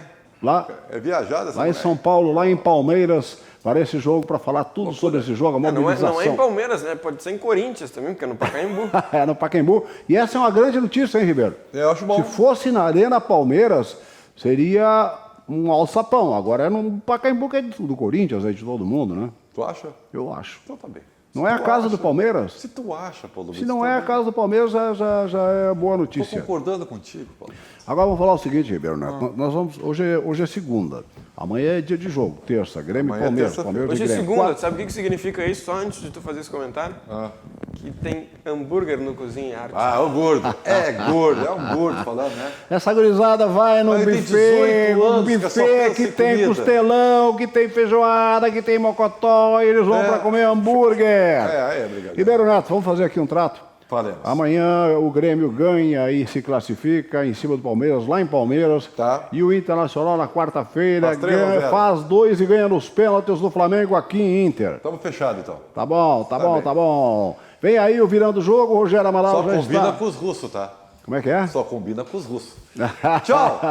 [SPEAKER 2] É viajada essa mulher. Lá em São Paulo, lá em Palmeiras, para esse jogo, para falar tudo sobre esse jogo, a mobilização.
[SPEAKER 3] Não é em Palmeiras, né? Pode ser em Corinthians também, porque é no Pacaembu.
[SPEAKER 2] É no Pacaembu. E essa é uma grande notícia, hein, Ribeiro?
[SPEAKER 4] Eu acho bom.
[SPEAKER 2] Se fosse na Arena Palmeiras, seria um alçapão. Agora é no Pacaembu, que é do Corinthians, é de todo mundo, né?
[SPEAKER 4] Tu acha?
[SPEAKER 2] Eu acho.
[SPEAKER 4] Então tá bem.
[SPEAKER 2] Não é a casa do Palmeiras?
[SPEAKER 4] Se tu acha, Paulo.
[SPEAKER 2] Se não é a casa do Palmeiras, já é boa notícia.
[SPEAKER 4] Estou concordando contigo, Paulo.
[SPEAKER 2] Agora vamos falar o seguinte, Ribeiro Neto. Nós vamos, hoje é segunda. Amanhã é dia de jogo. Terça, Grêmio e Palmeiras.
[SPEAKER 3] Hoje é segunda. Sabe o que significa isso? Só antes de tu fazer esse comentário? Que tem hambúrguer no Cozinha Arte.
[SPEAKER 4] O gordo. É um gordo falando, né?
[SPEAKER 2] Essa gurizada vai no buffet que tem costelão, que tem feijoada, que tem mocotó, e eles vão para comer hambúrguer.
[SPEAKER 4] Obrigado.
[SPEAKER 2] Ribeiro Neto, vamos fazer aqui um trato?
[SPEAKER 4] Falemos.
[SPEAKER 2] Amanhã o Grêmio ganha e se classifica em cima do Palmeiras, lá em Palmeiras.
[SPEAKER 4] Tá.
[SPEAKER 2] E o Internacional na quarta-feira
[SPEAKER 4] faz
[SPEAKER 2] 2 e ganha nos pênaltis do Flamengo aqui em Inter.
[SPEAKER 4] Estamos fechados, então.
[SPEAKER 2] Tá bom. Vem aí o virando o jogo, o Rogério Amaral
[SPEAKER 4] já
[SPEAKER 2] está.
[SPEAKER 4] Só combina com os russos, tá?
[SPEAKER 2] Como é que é?
[SPEAKER 4] Só combina com os russos. Tchau!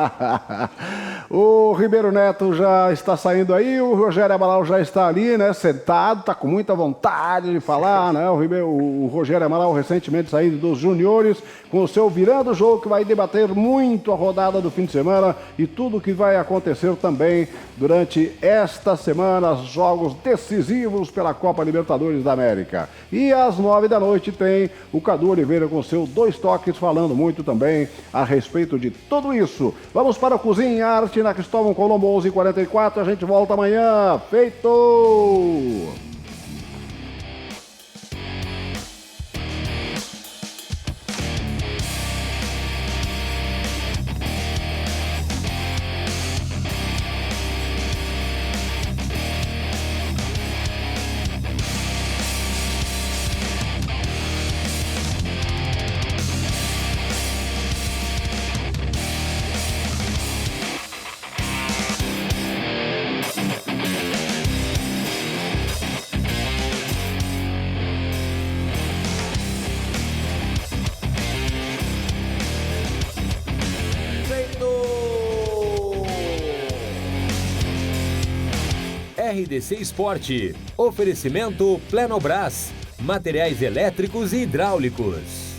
[SPEAKER 2] O Ribeiro Neto já está saindo aí, o Rogério Amaral já está ali, né, sentado, está com muita vontade de falar, né? O Rogério Amaral recentemente saindo dos juniores, com o seu virando o jogo, que vai debater muito a rodada do fim de semana e tudo o que vai acontecer também durante esta semana, os jogos decisivos pela Copa Libertadores da América. E às 9h tem o Cadu Oliveira com seu Dois Toques, falando muito também a respeito de tudo isso. Vamos para o Cozinha Arte na Cristóvão Colombo 11h44. A gente volta amanhã. Feito!
[SPEAKER 1] RDC Esporte. Oferecimento Plenobras. Materiais elétricos e hidráulicos.